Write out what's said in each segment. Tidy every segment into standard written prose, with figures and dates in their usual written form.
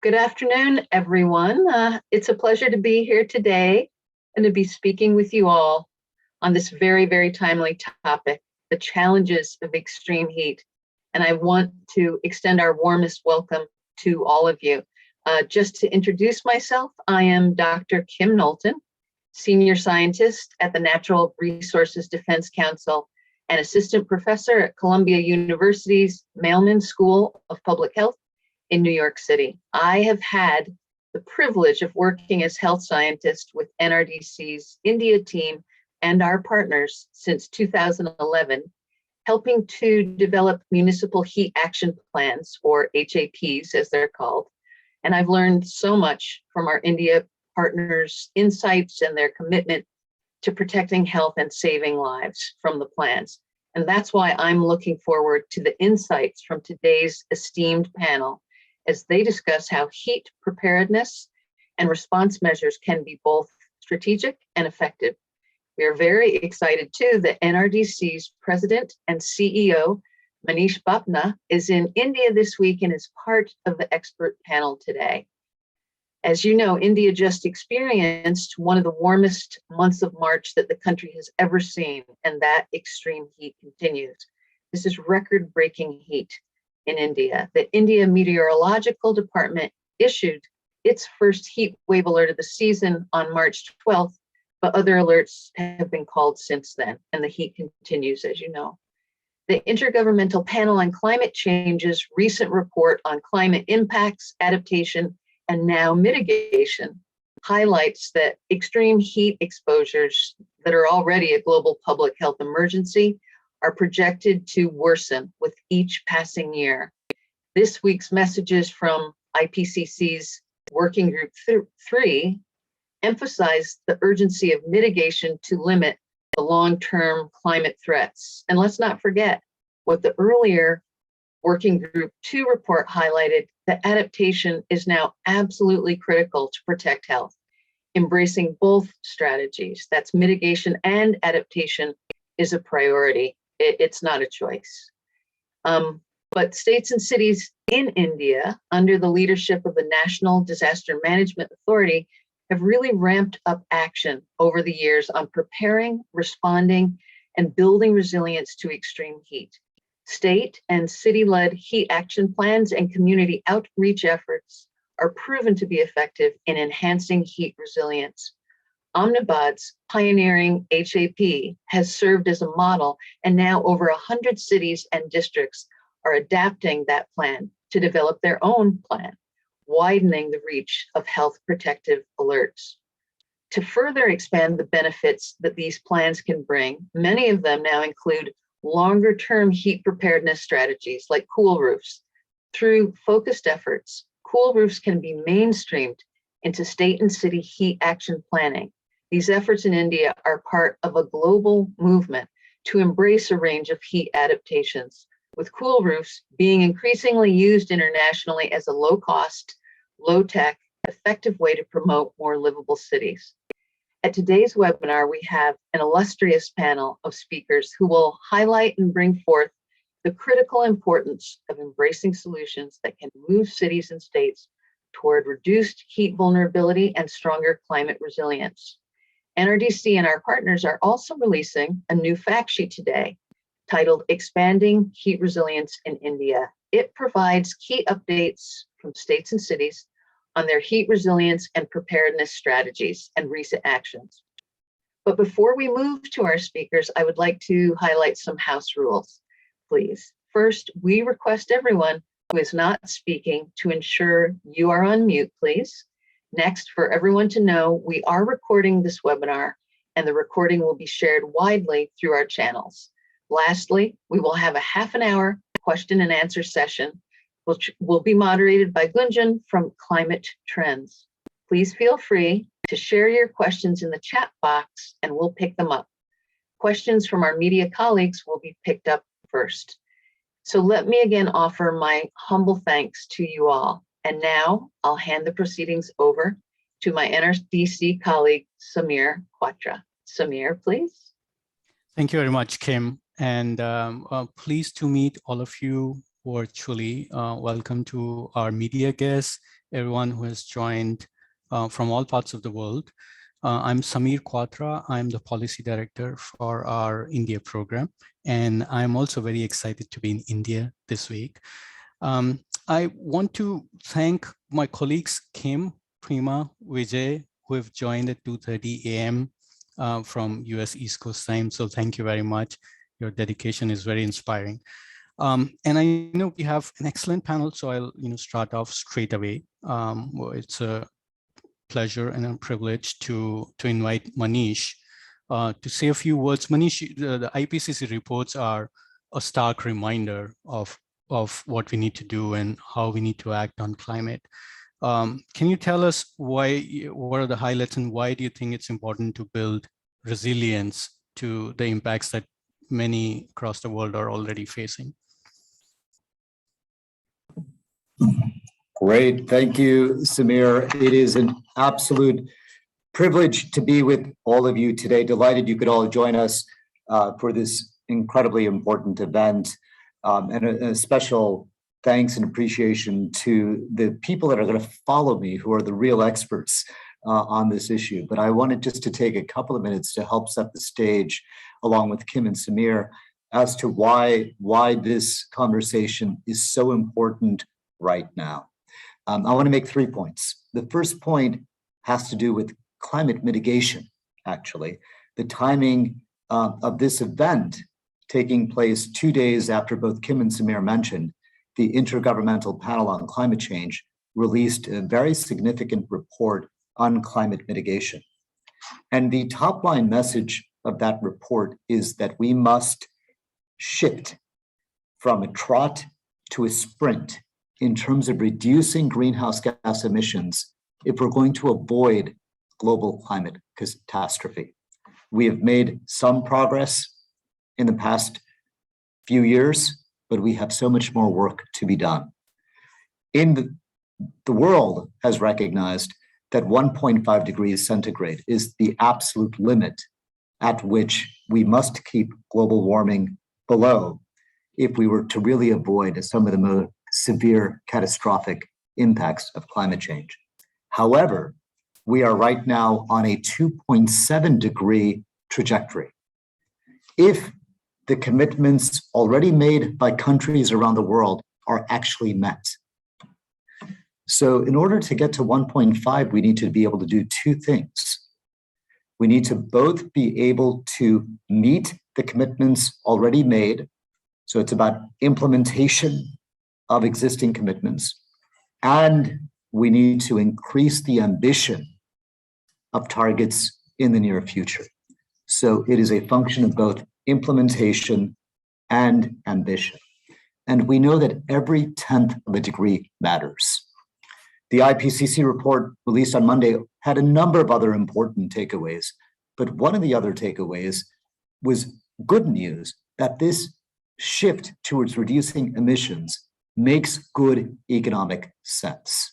Good afternoon, everyone. It's a pleasure to be here today and to be speaking with you all on this very, very timely topic, the challenges of extreme heat. And I want to extend our warmest welcome to all of you. Just to introduce myself, I am Dr. Kim Knowlton, Senior Scientist at the Natural Resources Defense Council and Assistant Professor at Columbia University's Mailman School of Public Health in New York City. I have had the privilege of working as health scientist with NRDC's India team and our partners since 2011, helping to develop municipal heat action plans, or HAPs as they're called. And I've learned so much from our India partners' insights and their commitment to protecting health and saving lives from the plans. And that's why I'm looking forward to the insights from today's esteemed panel as they discuss how heat preparedness and response measures can be both strategic and effective. We are very excited too that NRDC's President and CEO, Manish Bapna, is in India this week and is part of the expert panel today. As you know, India just experienced one of the warmest months of March that the country has ever seen, and that extreme heat continues. This is record-breaking heat in India. The India Meteorological Department issued its first heat wave alert of the season on March 12th, but other alerts have been called since then, and the heat continues, as you know. The Intergovernmental Panel on Climate Change's recent report on climate impacts, adaptation, and now mitigation highlights that extreme heat exposures that are already a global public health emergency are projected to worsen with each passing year. This week's messages from IPCC's Working Group 3 emphasize the urgency of mitigation to limit the long-term climate threats. And let's not forget what the earlier Working Group 2 report highlighted, that adaptation is now absolutely critical to protect health. Embracing both strategies, that's mitigation and adaptation, is a priority. It's not a choice. But states and cities in India, under the leadership of the National Disaster Management Authority, have really ramped up action over the years on preparing, responding, and building resilience to extreme heat. State and city-led heat action plans and community outreach efforts are proven to be effective in enhancing heat resilience. Ahmedabad's pioneering HAP has served as a model, and now over 100 cities and districts are adapting that plan to develop their own plan, widening the reach of health protective alerts. To further expand the benefits that these plans can bring, many of them now include longer-term heat preparedness strategies like cool roofs. Through focused efforts, cool roofs can be mainstreamed into state and city heat action planning. These efforts in India are part of a global movement to embrace a range of heat adaptations, with cool roofs being increasingly used internationally as a low-cost, low-tech, effective way to promote more livable cities. At today's webinar, we have an illustrious panel of speakers who will highlight and bring forth the critical importance of embracing solutions that can move cities and states toward reduced heat vulnerability and stronger climate resilience. NRDC and our partners are also releasing a new fact sheet today titled Expanding Heat Resilience in India. It provides key updates from states and cities on their heat resilience and preparedness strategies and recent actions. But before we move to our speakers, I would like to highlight some house rules, please. First, we request everyone who is not speaking to ensure you are on mute, please. Next, for everyone to know, we are recording this webinar, and the recording will be shared widely through our channels. Lastly, we will have a half an hour question and answer session, which will be moderated by Gunjan from Climate Trends. Please feel free to share your questions in the chat box and we'll pick them up. Questions from our media colleagues will be picked up first. So let me again offer my humble thanks to you all. And now I'll hand the proceedings over to my NRDC colleague, Samir Quatra. Samir, please. Thank you very much, Kim. And pleased to meet all of you virtually. Welcome to our media guests, everyone who has joined from all parts of the world. I'm Samir Quatra. I'm the policy director for our India program, and I'm also very excited to be in India this week. I want to thank my colleagues Kim, Prima, Vijay, who have joined at 2:30 a.m. From US East Coast time. So thank you very much. Your dedication is very inspiring. And I know we have an excellent panel, so I'll start off straight away. It's a pleasure and a privilege to invite Manish to say a few words. Manish, the IPCC reports are a stark reminder of what we need to do and how we need to act on climate. Can you tell us what are the highlights and why do you think it's important to build resilience to the impacts that many across the world are already facing? Great, thank you, Samir. It is an absolute privilege to be with all of you today. Delighted you could all join us for this incredibly important event. And a special thanks and appreciation to the people that are going to follow me, who are the real experts on this issue. But I wanted just to take a couple of minutes to help set the stage, along with Kim and Samir, as to why this conversation is so important right now. I want to make 3 points. The first point has to do with climate mitigation, actually. The timing of this event taking place 2 days after both Kim and Samir mentioned, the Intergovernmental Panel on Climate Change released a very significant report on climate mitigation. And the top line message of that report is that we must shift from a trot to a sprint in terms of reducing greenhouse gas emissions if we're going to avoid global climate catastrophe. We have made some progress in the past few years, but we have so much more work to be done. The world has recognized that 1.5 degrees centigrade is the absolute limit at which we must keep global warming below if we were to really avoid some of the most severe catastrophic impacts of climate change. However, we are right now on a 2.7 degree trajectory. If the commitments already made by countries around the world are actually met. So in order to get to 1.5, we need to be able to do 2 things. We need to both be able to meet the commitments already made. So it's about implementation of existing commitments. And we need to increase the ambition of targets in the near future. So it is a function of both implementation and ambition. And we know that every 10th of a degree matters. The IPCC report released on Monday had a number of other important takeaways, but one of the other takeaways was good news that this shift towards reducing emissions makes good economic sense.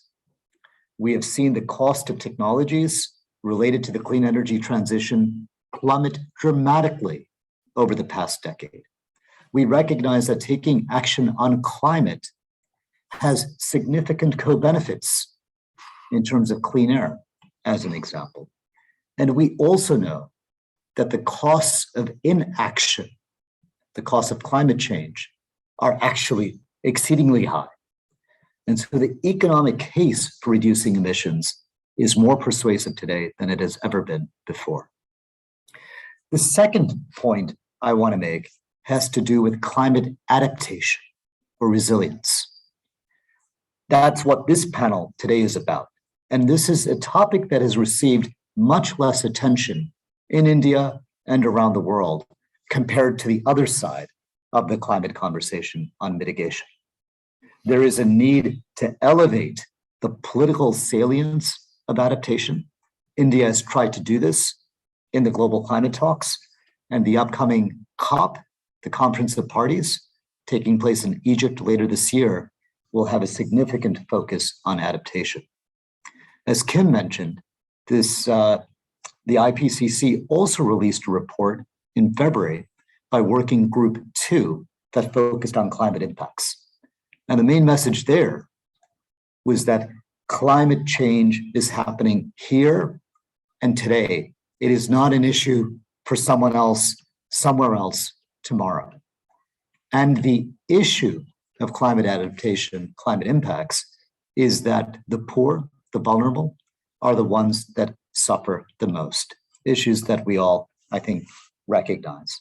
We have seen the cost of technologies related to the clean energy transition plummet dramatically over the past decade. We recognize that taking action on climate has significant co-benefits in terms of clean air, as an example. And we also know that the costs of inaction, the costs of climate change, are actually exceedingly high. And so the economic case for reducing emissions is more persuasive today than it has ever been before. The second point I want to make has to do with climate adaptation or resilience. That's what this panel today is about. And this is a topic that has received much less attention in India and around the world compared to the other side of the climate conversation on mitigation. There is a need to elevate the political salience of adaptation. India has tried to do this in the global climate talks, and the upcoming COP, the Conference of Parties, taking place in Egypt later this year, will have a significant focus on adaptation. As Kim mentioned, the IPCC also released a report in February by Working Group 2 that focused on climate impacts. And the main message there was that climate change is happening here and today. It is not an issue for someone else, somewhere else tomorrow. And the issue of climate adaptation, climate impacts, is that the poor, the vulnerable, are the ones that suffer the most. Issues that we all, I think, recognize.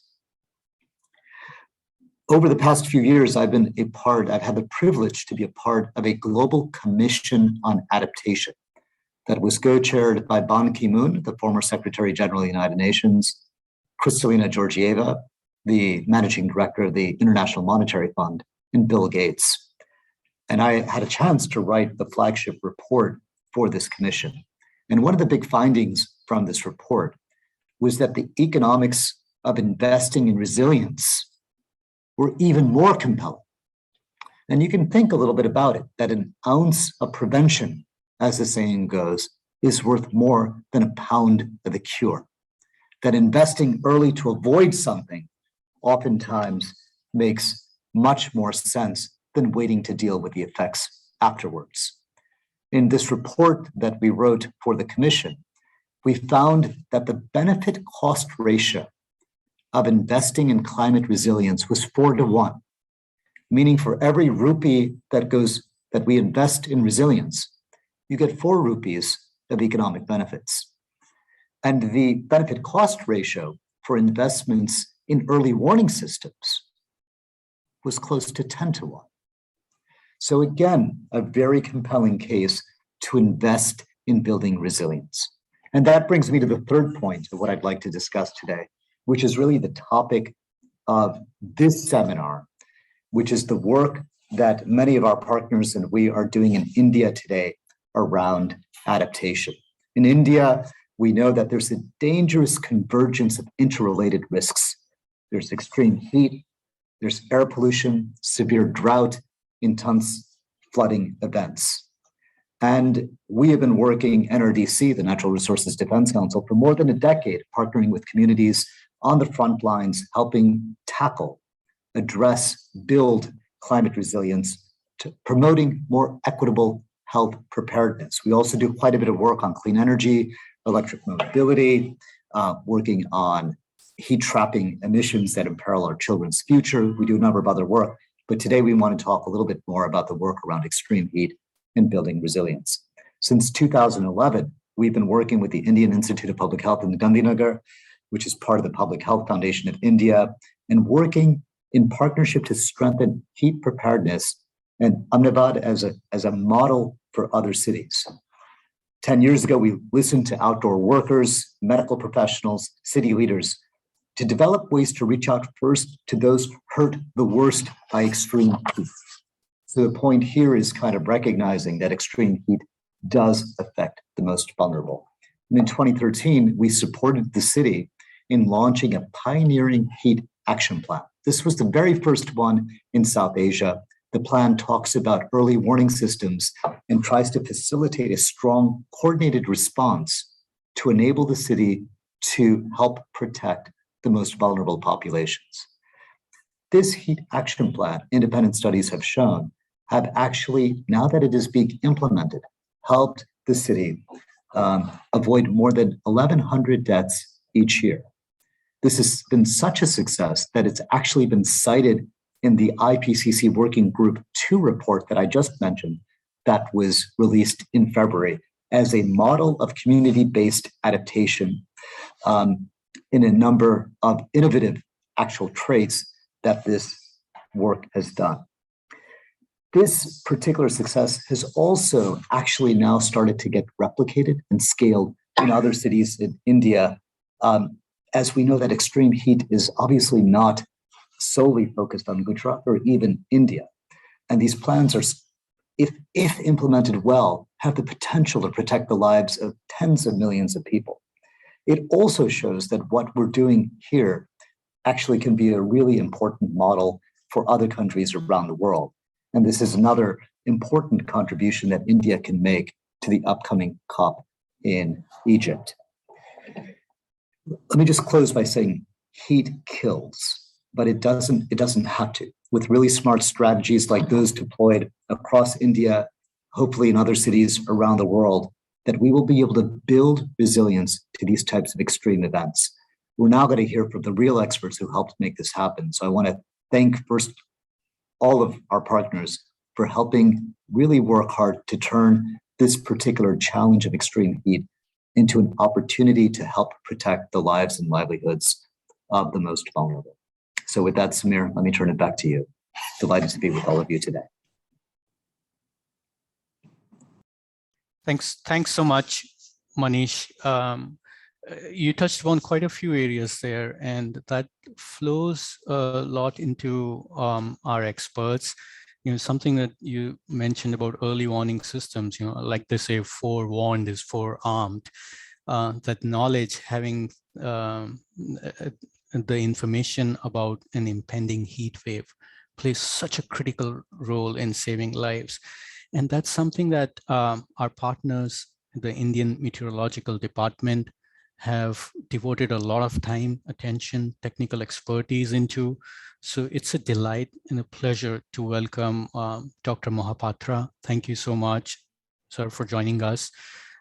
Over the past few years, I've had the privilege to be a part of a global commission on adaptation that was co-chaired by Ban Ki-moon, the former Secretary General of the United Nations, Kristalina Georgieva, the managing director of the International Monetary Fund, and Bill Gates. And I had a chance to write the flagship report for this commission. And one of the big findings from this report was that the economics of investing in resilience were even more compelling. And you can think a little bit about it, that an ounce of prevention, as the saying goes, is worth more than a pound of the cure. That investing early to avoid something oftentimes makes much more sense than waiting to deal with the effects afterwards. In this report that we wrote for the commission, we found that the benefit cost ratio of investing in climate resilience was 4-to-1, meaning for every rupee that we invest in resilience, you get 4 rupees of economic benefits. And the benefit cost ratio for investments in early warning systems was close to 10-to-1. So again, a very compelling case to invest in building resilience. And that brings me to the third point of what I'd like to discuss today, which is really the topic of this seminar, which is the work that many of our partners and we are doing in India today around adaptation. In India, we know that there's a dangerous convergence of interrelated risks. There's extreme heat, there's air pollution, severe drought, intense flooding events. And we have been working, NRDC, the Natural Resources Defense Council, for more than a decade, partnering with communities on the front lines, helping tackle, address, build climate resilience, to promoting more equitable health preparedness. We also do quite a bit of work on clean energy, electric mobility, working on heat trapping emissions that imperil our children's future. We do a number of other work, but today we want to talk a little bit more about the work around extreme heat and building resilience. Since 2011, we've been working with the Indian Institute of Public Health in Gandhinagar, which is part of the Public Health Foundation of India, and working in partnership to strengthen heat preparedness and Ahmedabad as a model for other cities. 10 years ago, we listened to outdoor workers, medical professionals, city leaders to develop ways to reach out first to those hurt the worst by extreme heat. So the point here is kind of recognizing that extreme heat does affect the most vulnerable. And in 2013, we supported the city in launching a pioneering heat action plan. This was the very first one in South Asia. The plan talks about early warning systems and tries to facilitate a strong, coordinated response to enable the city to help protect the most vulnerable populations. This heat action plan, independent studies have shown, have actually, now that it is being implemented, helped the city avoid more than 1,100 deaths each year. This has been such a success that it's actually been cited in the IPCC Working Group 2 report that I just mentioned that was released in February as a model of community-based adaptation in a number of innovative actual traits that this work has done. This particular success has also actually now started to get replicated and scaled in other cities in India, as we know that extreme heat is obviously not solely focused on Gujarat or even India. And these plans are, if implemented well, have the potential to protect the lives of tens of millions of people. It also shows that what we're doing here actually can be a really important model for other countries around the world. And this is another important contribution that India can make to the upcoming COP in Egypt. Let me just close by saying heat kills. but it doesn't have to. With really smart strategies like those deployed across India, hopefully in other cities around the world, that we will be able to build resilience to these types of extreme events. We're now going to hear from the real experts who helped make this happen. So I want to thank first all of our partners for helping really work hard to turn this particular challenge of extreme heat into an opportunity to help protect the lives and livelihoods of the most vulnerable. So with that, Samir, let me turn it back to you. Delighted to be with all of you today. Thanks so much, Manish. You touched on quite a few areas there, and that flows a lot into our experts. Something that you mentioned about early warning systems, like they say, forewarned is forearmed. That knowledge, having the information about an impending heat wave plays such a critical role in saving lives. And that's something that our partners, the Indian Meteorological Department, have devoted a lot of time, attention, technical expertise into. So it's a delight and a pleasure to welcome Dr. Mohapatra. Thank you so much, sir, for joining us.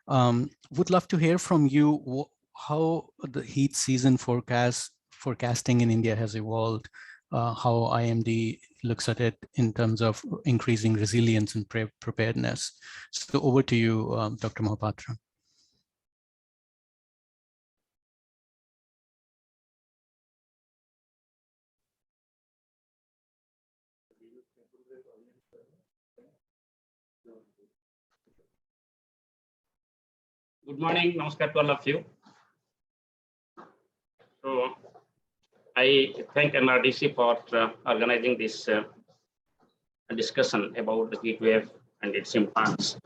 Would love to hear from you how the heat season forecasting in India has evolved, how IMD looks at it in terms of increasing resilience and preparedness. So over to you, Dr. Mohapatra. Good morning, namaskar to all of you. So I thank NRDC for organizing this discussion about the heat wave and its impacts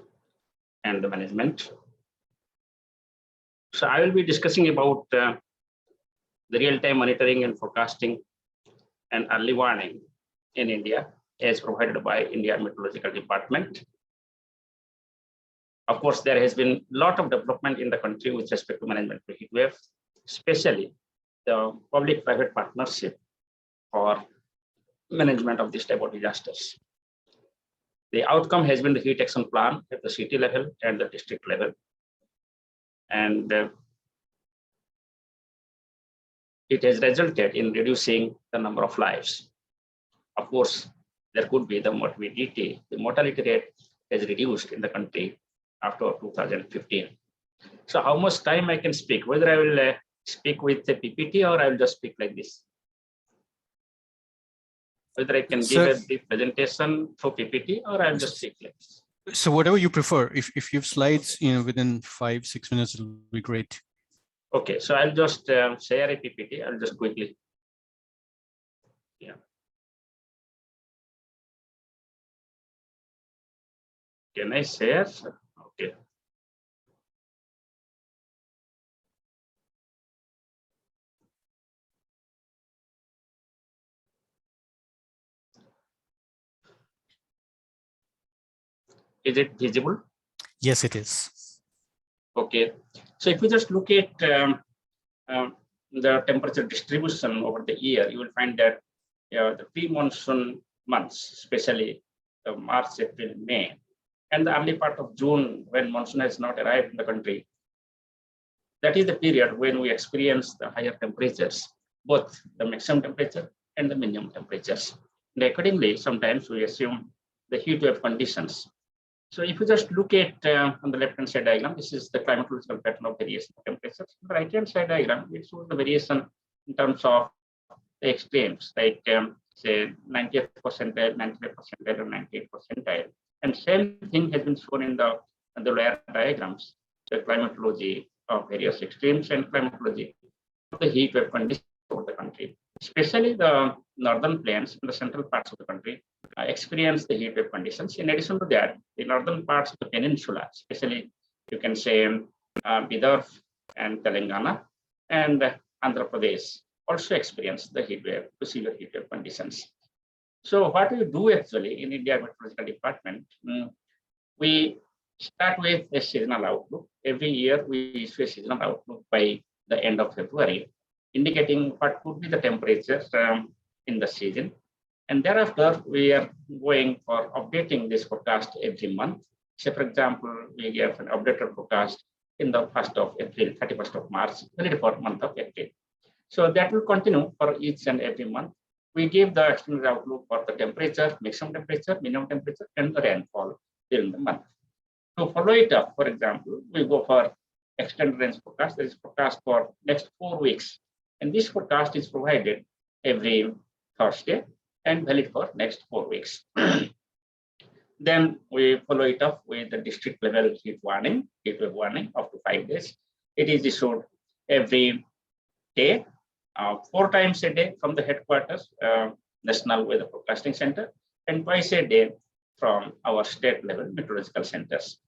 and the management. So I will be discussing about the real-time monitoring and forecasting and early warning in India as provided by India Meteorological Department. Of course, there has been a lot of development in the country with respect to management of heat wave, especially the public-private partnership for management of this type of disasters. The outcome has been the heat action plan at the city level and the district level. And it has resulted in reducing the number of lives. Of course, there could be the morbidity. The mortality rate has reduced in the country after 2015. So how much time I can speak? Whether I will speak with the PPT or I will just speak like this? Whether I can give a brief presentation for PPT or I will just speak like this? So whatever you prefer. If you have slides, within 5-6 minutes, it'll be great. Okay, so I'll just share a PPT. I'll just quickly. Yeah. Can I share? Okay. Is it visible? Yes, it is. Okay. So if you just look at the temperature distribution over the year, you will find that the pre-monsoon months, especially March, April, May, and the early part of June when monsoon has not arrived in the country, that is the period when we experience the higher temperatures, both the maximum temperature and the minimum temperatures. And accordingly, sometimes we assume the heat wave conditions. So if you just look at on the left-hand side diagram, this is the climatological pattern of variation of temperatures. On the right-hand side diagram, it shows the variation in terms of the extremes, like say 90th percentile, 95th percentile, or 98th percentile. And same thing has been shown in the lower diagrams, the climatology of various extremes and climatology of the heat wave conditions over the country. Especially the northern plains and the central parts of the country experience the heat wave conditions. In addition to that, the northern parts of the peninsula, especially you can say Bidar and Telangana and Andhra Pradesh, also experience the heat wave, severe heat wave conditions. So what we do actually in India Meteorological Department, we start with a seasonal outlook. Every year we issue a seasonal outlook by the end of February, indicating what could be the temperatures in the season. And thereafter, we are going for updating this forecast every month. So for example, we give an updated forecast in the 1st of April, 31st of March, only for month of April. So that will continue for each and every month. We give the extended outlook for the temperature, maximum temperature, minimum temperature, and the rainfall during the month. To follow it up, for example, we go for extended range forecast. That is forecast for next 4 weeks. And this forecast is provided every Thursday and valid for next 4 weeks. Then we follow it up with the district level heat wave warning up to 5 days. It is issued every day, 4 times a day from the headquarters, National Weather Forecasting Center, and twice a day from our state level meteorological centers.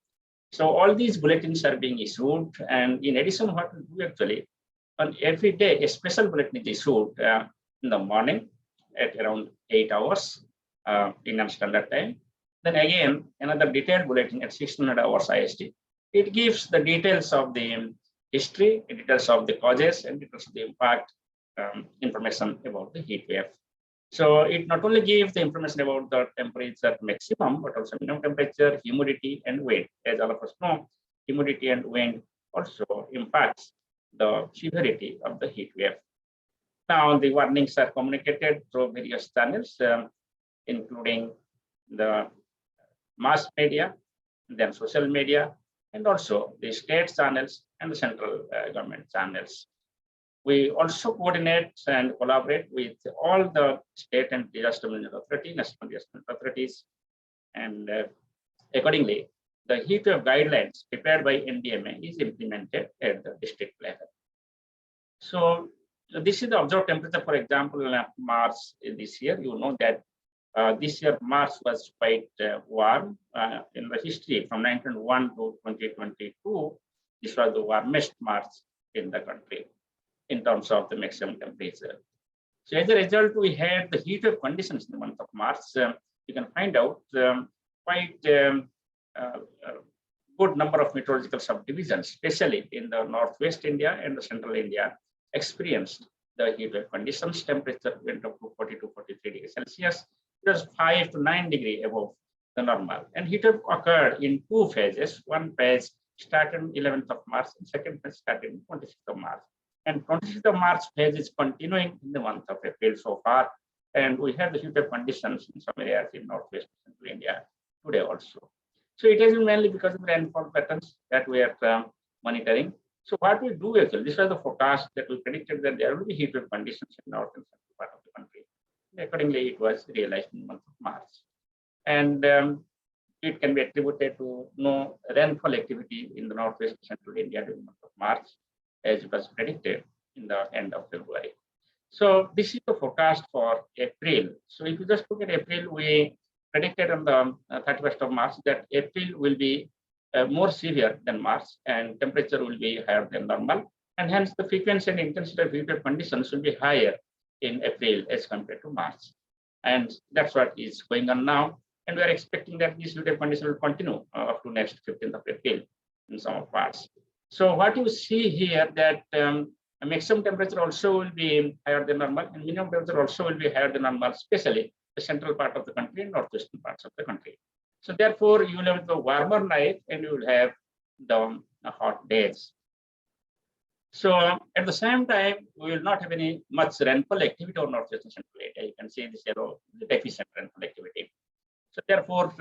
So all these bulletins are being issued, and in addition, what we do actually, on every day, a special bulletin is issued in the morning at around 8 hours Indian Standard Time. Then again, another detailed bulletin at 1600 hours IST. It gives the details of the history, details of the causes, and details of the impact, information about the heat wave. So it not only gives the information about the temperature maximum, but also minimum temperature, humidity, and wind. As all of us know, humidity and wind also impacts the severity of the heat wave. Now, the warnings are communicated through various channels, including the mass media, then social media, and also the state channels and the central government channels. We also coordinate and collaborate with all the state and disaster management authority, national disaster authorities, and accordingly, the heat wave guidelines prepared by NDMA is implemented at the district level. So this is the observed temperature, for example, in March this year. You know that this year March was quite warm in the history from 1901 to 2022. This was the warmest March in the country in terms of the maximum temperature. So as a result, we had the heat wave conditions in the month of March. You can find out quite good number of meteorological subdivisions, especially in the northwest India and the central India, experienced the heat wave conditions. Temperature went up to 42, 43 degrees Celsius. It was 5 to 9 degrees above the normal. And heat wave occurred in 2 phases. One phase started on 11th of March, and second phase started on 26th of March. And 26th of March phase is continuing in the month of April so far. And we have the heat wave conditions in some areas in northwest central India today also. So it has been mainly because of the rainfall patterns that we are monitoring. So what we do actually, this was the forecast that we predicted that there will be heat wave conditions in north and central part of the country. Accordingly, it was realized in the month of March. And it can be attributed to no rainfall activity in the northwest central India during the month of March, as it was predicted in the end of February. So this is the forecast for April. So if you just look at April, we predicted on the 31st of March that April will be more severe than March, and temperature will be higher than normal. And hence the frequency and intensity of heat wave conditions will be higher in April as compared to March. And that's what is going on now. And we are expecting that this heat wave condition will continue up to next 15th of April in some parts. So what you see here that maximum temperature also will be higher than normal, and minimum temperature also will be higher than normal, especially the central part of the country and northwestern parts of the country. So therefore, you will have the warmer night and you will have the hot days. So at the same time, we will not have any much rainfall activity on northwestern central India. You can see this yellow, the deficient rainfall activity. So therefore,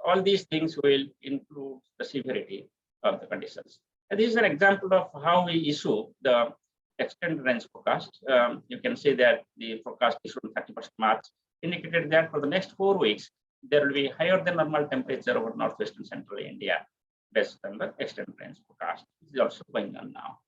all these things will include the severity of the conditions. And this is an example of how we issue the extended range forecast. You can see that the forecast issued on 31st March indicated that for the next 4 weeks, there will be higher than normal temperature over northwestern central India based on the extended range forecast. This is also going on now.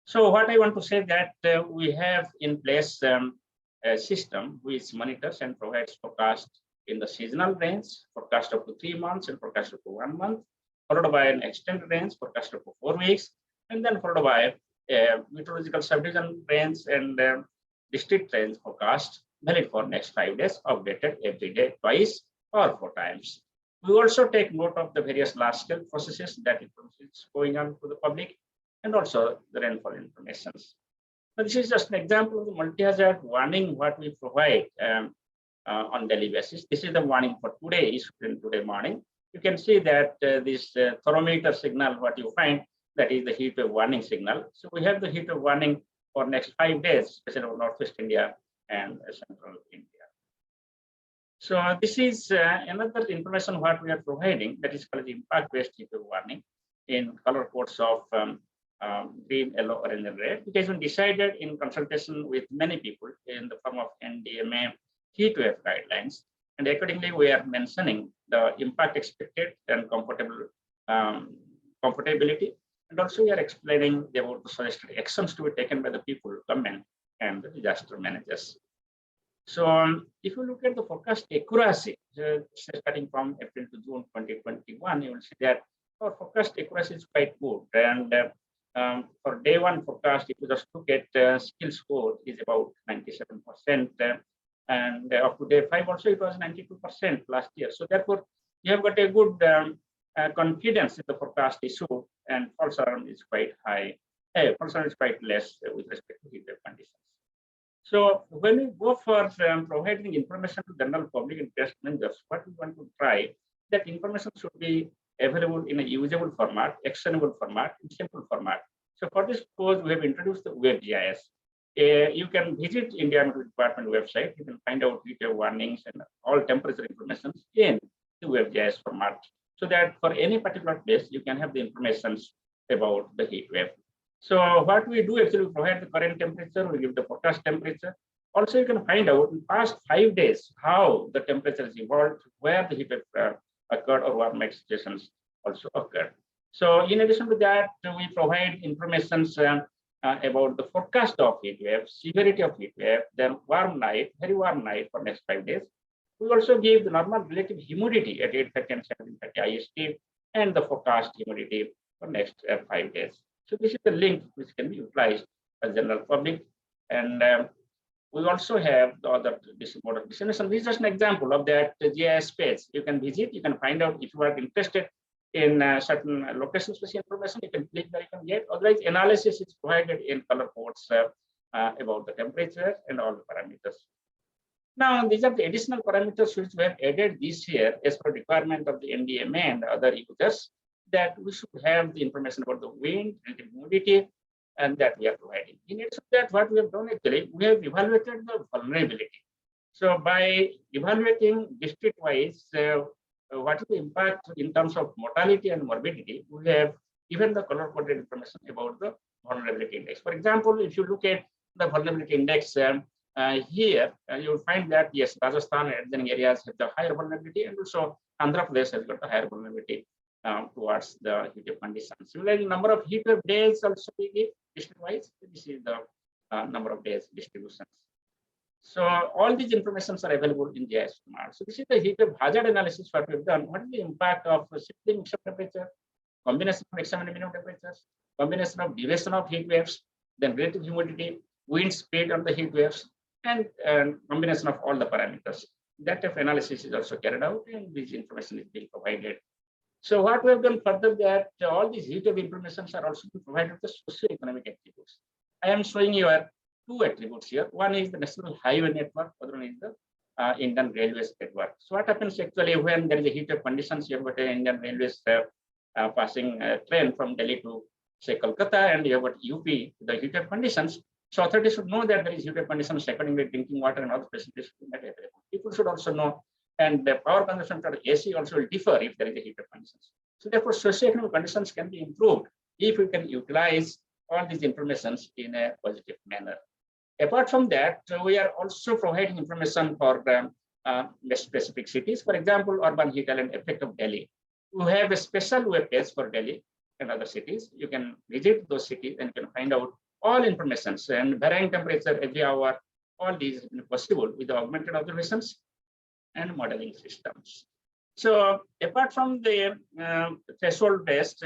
So what I want to say that we have in place a system which monitors and provides forecast in the seasonal range, forecast up to 3 months and forecast up to 1 month, followed by an extended range forecast up to 4 weeks, and then followed by a meteorological subdivision range and district range forecast valid for next 5 days, updated every day, twice or 4 times. We also take note of the various large-scale processes that is going on to the public, and also the rainfall information. Now, this is just an example of the multi-hazard warning what we provide on daily basis. This is the warning for today, issued today morning. You can see that this thermometer signal, what you find, that is the heat wave warning signal. So we have the heat wave warning for next 5 days, especially for Northwest India and Central India. So this is another information what we are providing, that is called the impact-based heat wave warning in color codes of green, yellow, orange, and red. It has been decided in consultation with many people in the form of NDMA heat wave guidelines. And accordingly, we are mentioning the impact expected and comfortability. And also we are explaining about the suggested actions to be taken by the people, government, and the disaster managers. So if you look at the forecast accuracy, starting from April to June 2021, you will see that our forecast accuracy is quite good. And for day one forecast, if you just look at skill score, is about 97%. And up to day 5 also, it was 92% last year. So therefore, you have got a good confidence in the forecast issue, and false alarm is quite high. False alarm is quite less with respect to heat wave conditions. So when we go for providing information to general public and test managers, what we want to try, that information should be available in a usable format, actionable format, in simple format. So for this purpose, we have introduced the web GIS. You can visit India Meteorology Department website. You can find out heat wave warnings and all temperature information in the web GIS format, so that for any particular place, you can have the information about the heat wave. So what we do actually, we provide the current temperature, we give the forecast temperature. Also, you can find out in past 5 days how the temperature is evolved, where the heat wave occurred, or what make situations also occurred. So in addition to that, we provide information about the forecast of heat wave, severity of heat wave, then warm night, very warm night for next 5 days. We also give the normal relative humidity at 8:30 and 7:30 IST, and the forecast humidity for next 5 days. So this is the link which can be utilized by the general public. And we also have the other mode of dissemination. This is just an example of that GIS page. You can visit, you can find out if you are interested in certain location-specific information, you can click there, you can get. Otherwise, analysis is provided in color codes about the temperature and all the parameters. Now, these are the additional parameters which we have added this year as per requirement of the NDMA and other users, that we should have the information about the wind and the humidity, and that we are providing. In addition to that, what we have done actually, we have evaluated the vulnerability. So by evaluating district-wise, what is the impact in terms of mortality and morbidity, we have given the color-coded information about the vulnerability index. For example, if you look at the vulnerability index here, you will find that yes, Rajasthan and adjoining areas have the higher vulnerability, and also Andhra Pradesh has got the higher vulnerability towards the heat wave conditions. Similarly, number of heat wave days also we give district-wise. This is the number of days distributions. So all these informations are available in GIS format. So this is the heat wave hazard analysis what we've done. What is the impact of shifting maximum temperature, combination of maximum and minimum temperatures, combination of duration of heat waves, then relative humidity, wind speed on the heat waves, and combination of all the parameters. That type of analysis is also carried out, and this information is being provided. So what we have done further, that all these heat wave informations are also being provided with the socio-economic attributes. I am showing you 2 attributes here. One is the National Highway Network, other one is the Indian Railways Network. So what happens actually when there is a heat wave conditions, you have got an Indian Railways passing a train from Delhi to say Kolkata, and you have got UP, the heat wave conditions. So authorities should know that there is heat wave conditions, accordingly drinking water and other facilities should be made available. People should also know, and the power consumption for AC also will differ if there is a heat wave conditions. So therefore, socio-economic conditions can be improved if we can utilize all these informations in a positive manner. Apart from that, we are also providing information for specific cities. For example, urban heat island effect of Delhi. We have a special web page for Delhi and other cities. You can visit those cities and you can find out all information and varying temperature every hour. All these is possible with the augmented observations and modeling systems. So apart from the threshold based,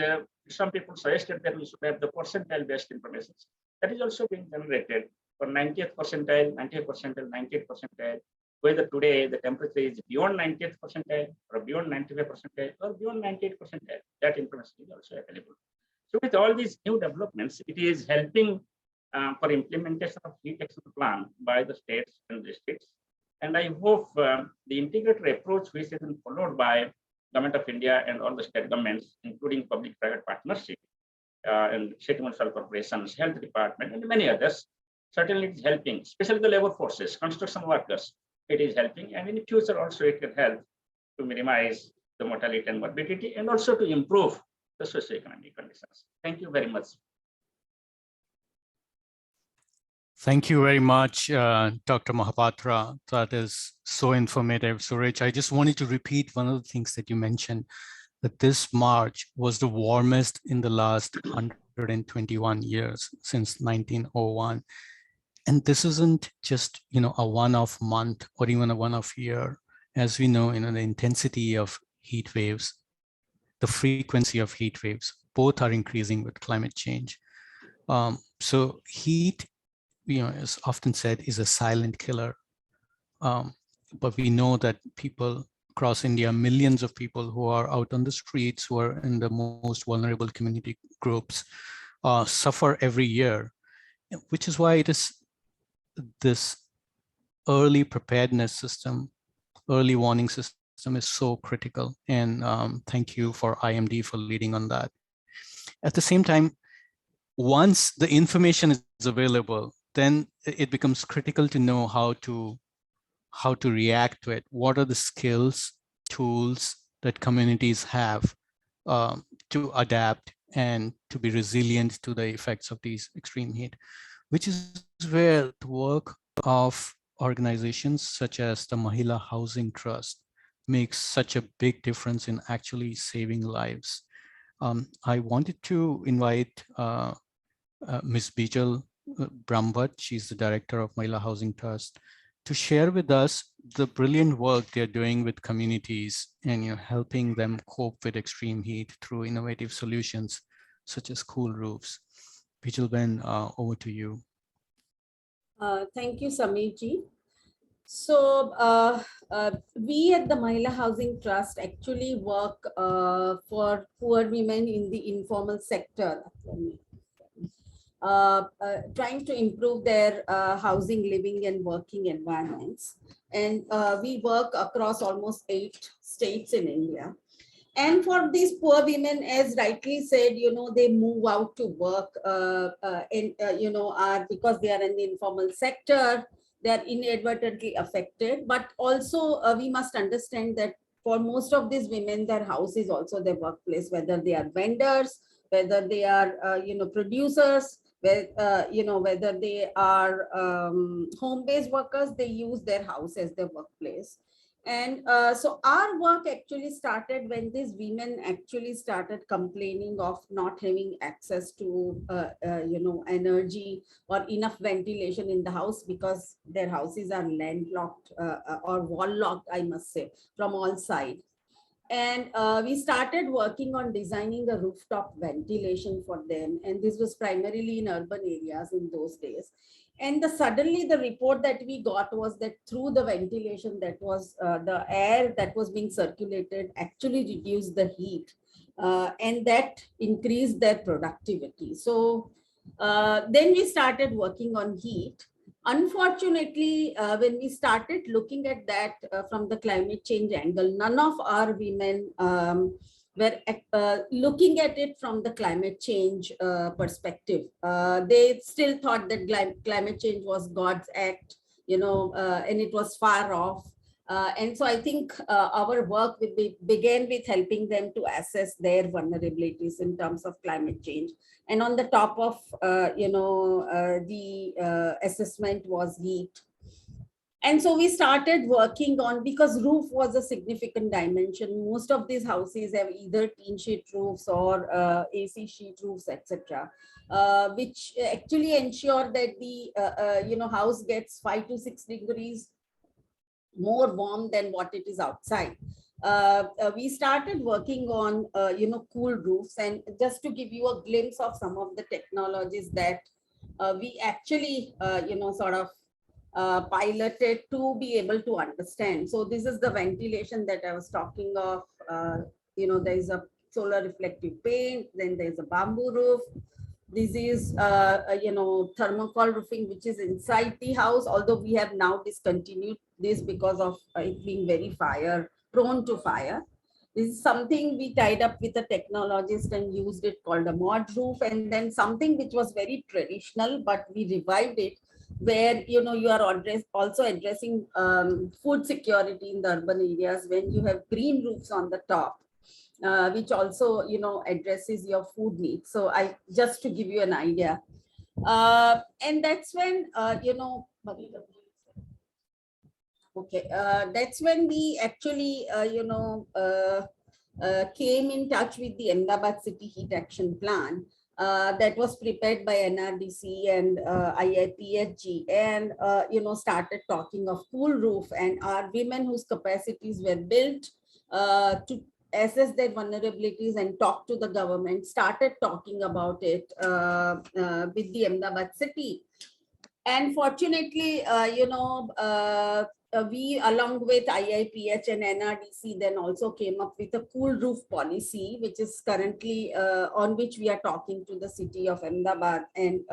some people suggested that we should have the percentile based information. That is also being generated for 90th percentile, 90th percentile, 98th percentile, whether today the temperature is beyond 90th percentile or beyond 95th percentile or beyond 98th percentile. That information is also available. So with all these new developments, it is helping for implementation of heat action plan by the states and districts. And I hope the integrated approach which is followed by Government of India and all the state governments, including public-private partnership and state municipal corporations, health department, and many others, certainly it's helping, especially the labor forces, construction workers, it is helping. And in the future also it can help to minimize the mortality and morbidity and also to improve the socioeconomic conditions. Thank you very much. Thank you very much, Dr. Mahapatra. That is so informative, so rich. I just wanted to repeat one of the things that you mentioned, that this March was the warmest in the last 121 years since 1901. And this isn't just, a one-off month or even a one-off year. As we know, the intensity of heat waves, the frequency of heat waves, both are increasing with climate change. So heat, is often said, is a silent killer. But we know that people across India, millions of people who are out on the streets, who are in the most vulnerable community groups, suffer every year, which is why it is this early preparedness system, early warning system is so critical. And thank you for IMD for leading on that. At the same time, once the information is available, then it becomes critical to know how to react to it. What are the skills, tools that communities have to adapt and to be resilient to the effects of these extreme heat, which is where the work of organizations such as the Mahila Housing Trust makes such a big difference in actually saving lives. I wanted to invite Ms. Bijal Brahmbhatt, she's the director of Mahila Housing Trust, to share with us the brilliant work they're doing with communities and helping them cope with extreme heat through innovative solutions such as cool roofs. Bijal Ben, over to you. Thank you, Sameer ji. So we at the Mahila Housing Trust actually work for poor women in the informal sector, trying to improve their housing, living and working environments. And we work across almost 8 states in India. And for these poor women, as rightly said, they move out to work because they are in the informal sector, they are inadvertently affected. But also we must understand that for most of these women, their house is also their workplace, whether they are vendors, whether they are, producers, whether they are home-based workers, they use their house as their workplace. And so our work actually started when these women actually started complaining of not having access to, energy or enough ventilation in the house because their houses are landlocked or wall-locked, I must say, from all sides. And we started working on designing a rooftop ventilation for them. And this was primarily in urban areas in those days. And suddenly the report that we got was that through the ventilation, that was the air that was being circulated actually reduced the heat and that increased their productivity. So then we started working on heat. Unfortunately, when we started looking at that from the climate change angle, none of our women were looking at it from the climate change perspective. They still thought that climate change was God's act, and it was far off. And so I think our work began with helping them to assess their vulnerabilities in terms of climate change. And on the top of, the assessment was heat. And so we started working on, because roof was a significant dimension. Most of these houses have either tin sheet roofs or AC sheet roofs, etc., which actually ensure that the house gets 5 to 6 degrees more warm than what it is outside. We started working on, cool roofs. And just to give you a glimpse of some of the technologies that we actually, piloted to be able to understand. So this is the ventilation that I was talking of. There is a solar reflective paint, then there's a bamboo roof. This is, thermocol roofing, which is inside the house, although we have now discontinued this because of it being very prone to fire. This is something we tied up with a technologist and used it, called a mod roof. And then something which was very traditional, but we revived it, where you are also addressing food security in the urban areas when you have green roofs on the top, which also addresses your food needs. So I just to give you an idea, and that's when that's when we actually came in touch with the Ahmedabad City Heat Action Plan that was prepared by NRDC and IIPHG, and started talking of cool roof, and our women whose capacities were built to assess their vulnerabilities and talk to the government, started talking about it with the Ahmedabad city. And fortunately, we, along with IIPH and NRDC, then also came up with a cool roof policy, which is currently on which we are talking to the city of Ahmedabad, and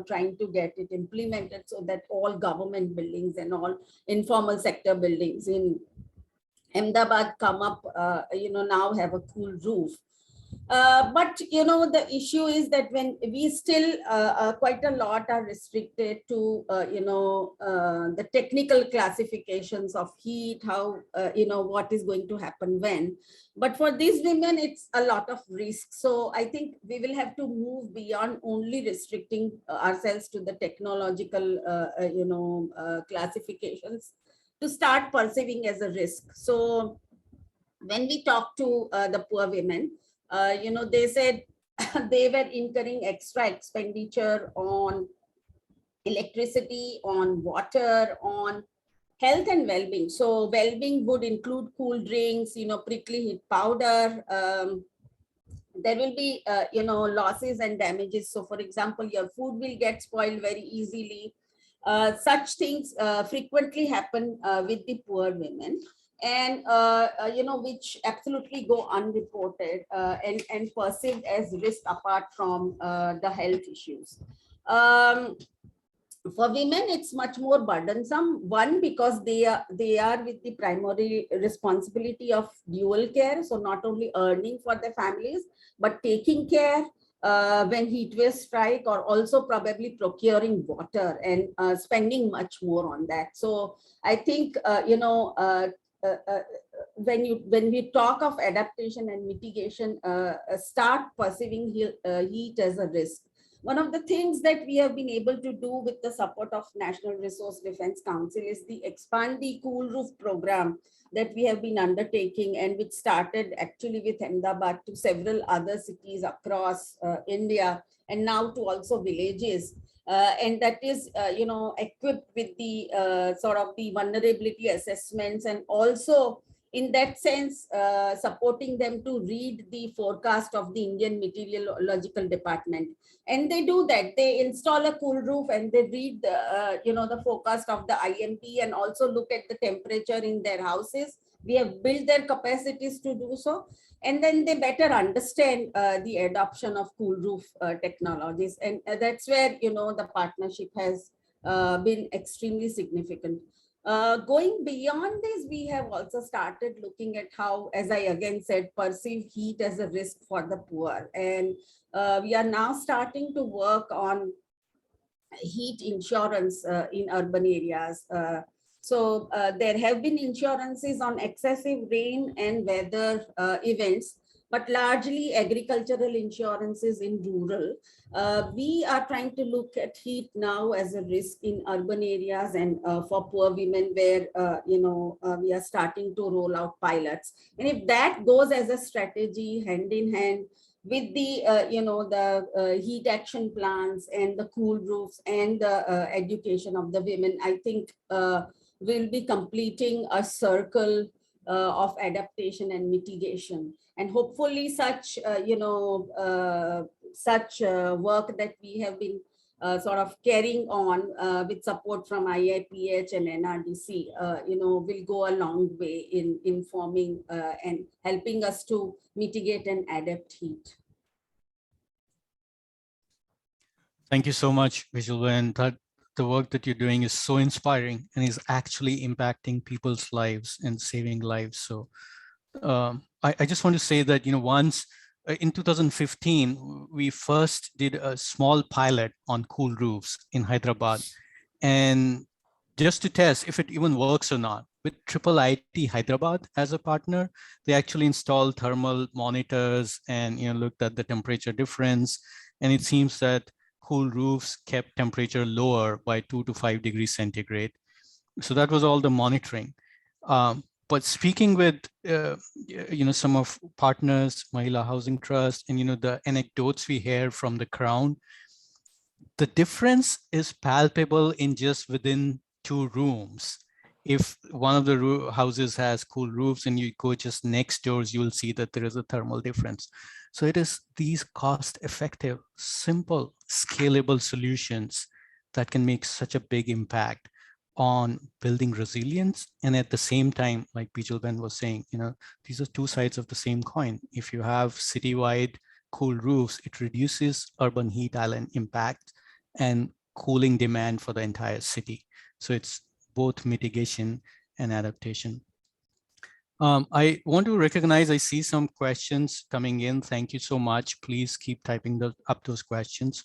trying to get it implemented so that all government buildings and all informal sector buildings in Ahmedabad come up, now have a cool roof. But the issue is that when we still quite a lot are restricted to the technical classifications of heat, how what is going to happen when. But for these women, it's a lot of risk. So I think we will have to move beyond only restricting ourselves to the technological classifications to start perceiving as a risk. So when we talk to the poor women, they said they were incurring extra expenditure on electricity, on water, on health and well-being. So well-being would include cool drinks, prickly heat powder. There will be, losses and damages. So for example, your food will get spoiled very easily. Such things frequently happen with the poor women, and which absolutely go unreported and perceived as risk apart from the health issues. For women, it's much more burdensome. One, because they are with the primary responsibility of dual care. So not only earning for their families, but taking care when heat waves strike, or also probably procuring water and spending much more on that. So I think, when we talk of adaptation and mitigation, start perceiving heat as a risk. One of the things that we have been able to do with the support of National Resource Defense Council is the expand the cool roof program that we have been undertaking, and which started actually with Ahmedabad to several other cities across India, and now to also villages. And that is, equipped with the sort of the vulnerability assessments, and also in that sense, supporting them to read the forecast of the Indian Meteorological Department. And they do that. They install a cool roof and they read the, the forecast of the IMP, and also look at the temperature in their houses. We have built their capacities to do so. And then they better understand the adoption of cool roof technologies. And that's where, the partnership has been extremely significant. Going beyond this, we have also started looking at how, as I again said, perceive heat as a risk for the poor. And we are now starting to work on heat insurance in urban areas. So there have been insurances on excessive rain and weather events, but largely agricultural insurances in rural. We are trying to look at heat now as a risk in urban areas, and for poor women, where we are starting to roll out pilots. And if that goes as a strategy hand in hand with the the heat action plans and the cool roofs and the education of the women, I think we'll be completing a circle of adaptation and mitigation. And hopefully such work that we have been sort of carrying on with support from IIPH and NRDC, will go a long way in informing and helping us to mitigate and adapt heat. Thank you so much, Vijay. That the work that you're doing is so inspiring and is actually impacting people's lives and saving lives. So I just want to say that, once in 2015, we first did a small pilot on cool roofs in Hyderabad. And just to test if it even works or not, with Triple IT Hyderabad as a partner, they actually installed thermal monitors and looked at the temperature difference. And it seems that cool roofs kept temperature lower by 2 to 5 degrees centigrade. So that was all the monitoring. But speaking with some of partners, Mahila Housing Trust, and the anecdotes we hear from the ground, the difference is palpable in just within 2 rooms. If one of the houses has cool roofs and you go just next doors, you will see that there is a thermal difference. So it is these cost-effective, simple, scalable solutions that can make such a big impact on building resilience. And at the same time, like Bijalben was saying, these are 2 sides of the same coin. If you have citywide cool roofs, it reduces urban heat island impact and cooling demand for the entire city. So it's both mitigation and adaptation. I want to recognize, I see some questions coming in. Thank you so much. Please keep typing up those questions.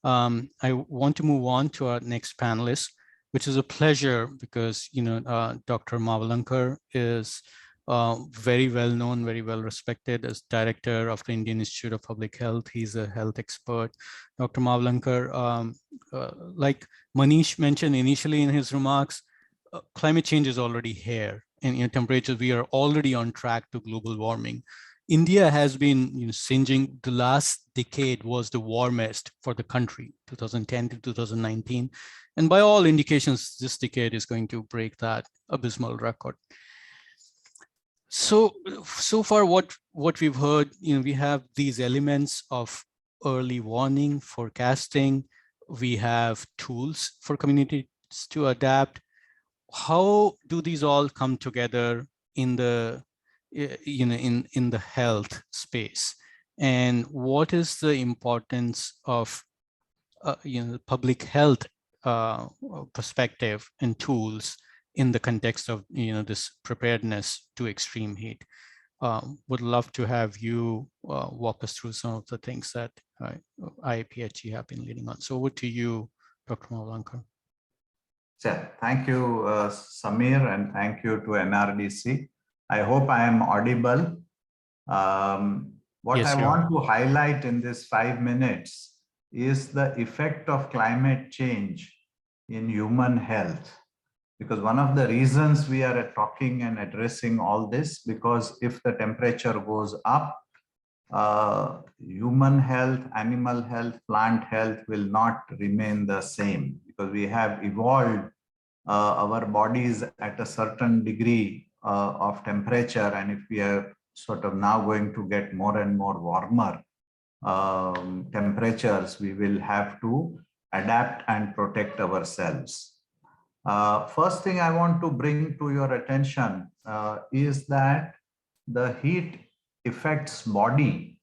I want to move on to our next panelist, which is a pleasure because, Dr. Mavalankar is very well known, very well respected as director of the Indian Institute of Public Health. He's a health expert. Dr. Mavalankar, like Manish mentioned initially in his remarks, climate change is already here, and temperatures, we are already on track to global warming. India has been singeing. The last decade was the warmest for the country, 2010 to 2019. And by all indications, this decade is going to break that abysmal record. So far what we've heard, we have these elements of early warning, forecasting. We have tools for communities to adapt. How do these all come together in the in the health space, and what is the importance of public health perspective and tools in the context of this preparedness to extreme heat? Would love to have you walk us through some of the things that IAPHE have been leading on. So over to you, Dr. Mavalankar. Sure. Thank you, Samir, and thank you to NRDC. I hope I am audible. What Yes, I want to highlight in this 5 minutes is the effect of climate change in human health. Because one of the reasons we are talking and addressing all this, because if the temperature goes up, human health, animal health, plant health will not remain the same, because we have evolved our bodies at a certain degree of temperature, and if we are sort of now going to get more and more warmer temperatures, we will have to adapt and protect ourselves. First thing I want to bring to your attention is that the heat affects body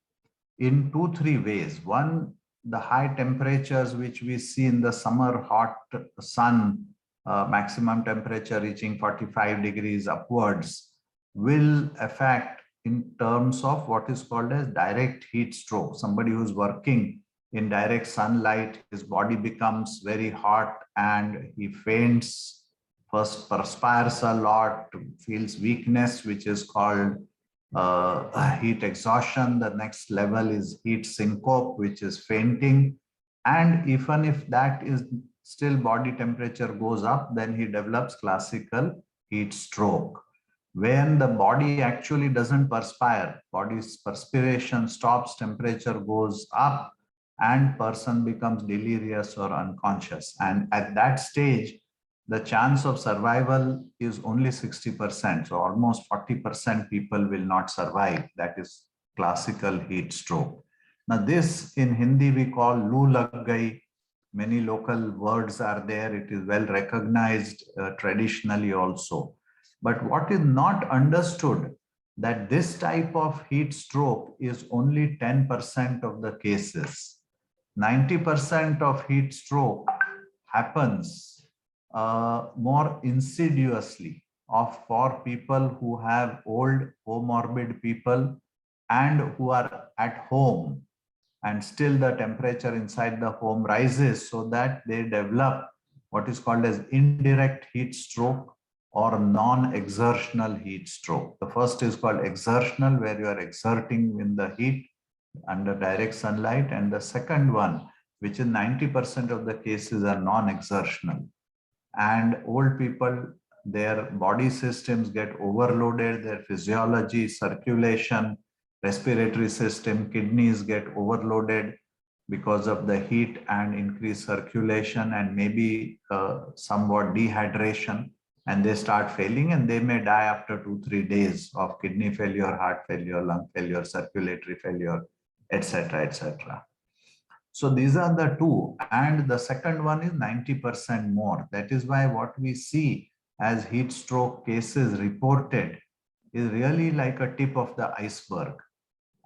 in 2-3 ways. One, the high temperatures which we see in the summer hot sun, maximum temperature reaching 45 degrees upwards, will affect in terms of what is called as direct heat stroke. Somebody who's working in direct sunlight, his body becomes very hot and he faints, first perspires a lot, feels weakness, which is called heat exhaustion. The next level is heat syncope, which is fainting. And even if that is still body temperature goes up, then he develops classical heat stroke. When the body actually doesn't perspire, body's perspiration stops, temperature goes up, and person becomes delirious or unconscious. And at that stage, the chance of survival is only 60%. So almost 40% people will not survive. That is classical heat stroke. Now this in Hindi we call loo lag gayi. Many local words are there. It is well recognized traditionally also. But what is not understood, that this type of heat stroke is only 10% of the cases. 90% of heat stroke happens more insidiously for people who have old comorbid people and who are at home, and still the temperature inside the home rises, so that they develop what is called as indirect heat stroke or non-exertional heat stroke. The first is called exertional, where you are exerting in the heat under direct sunlight, and the second one, which in 90% of the cases are non-exertional. And old people, their body systems get overloaded, their physiology, circulation, respiratory system, kidneys get overloaded because of the heat and increased circulation and maybe somewhat dehydration, and they start failing, and they may die after 2-3 days of kidney failure, heart failure, lung failure, circulatory failure, etc., etc. So these are the two, and the second one is 90% more. That is why what we see as heat stroke cases reported is really like a tip of the iceberg,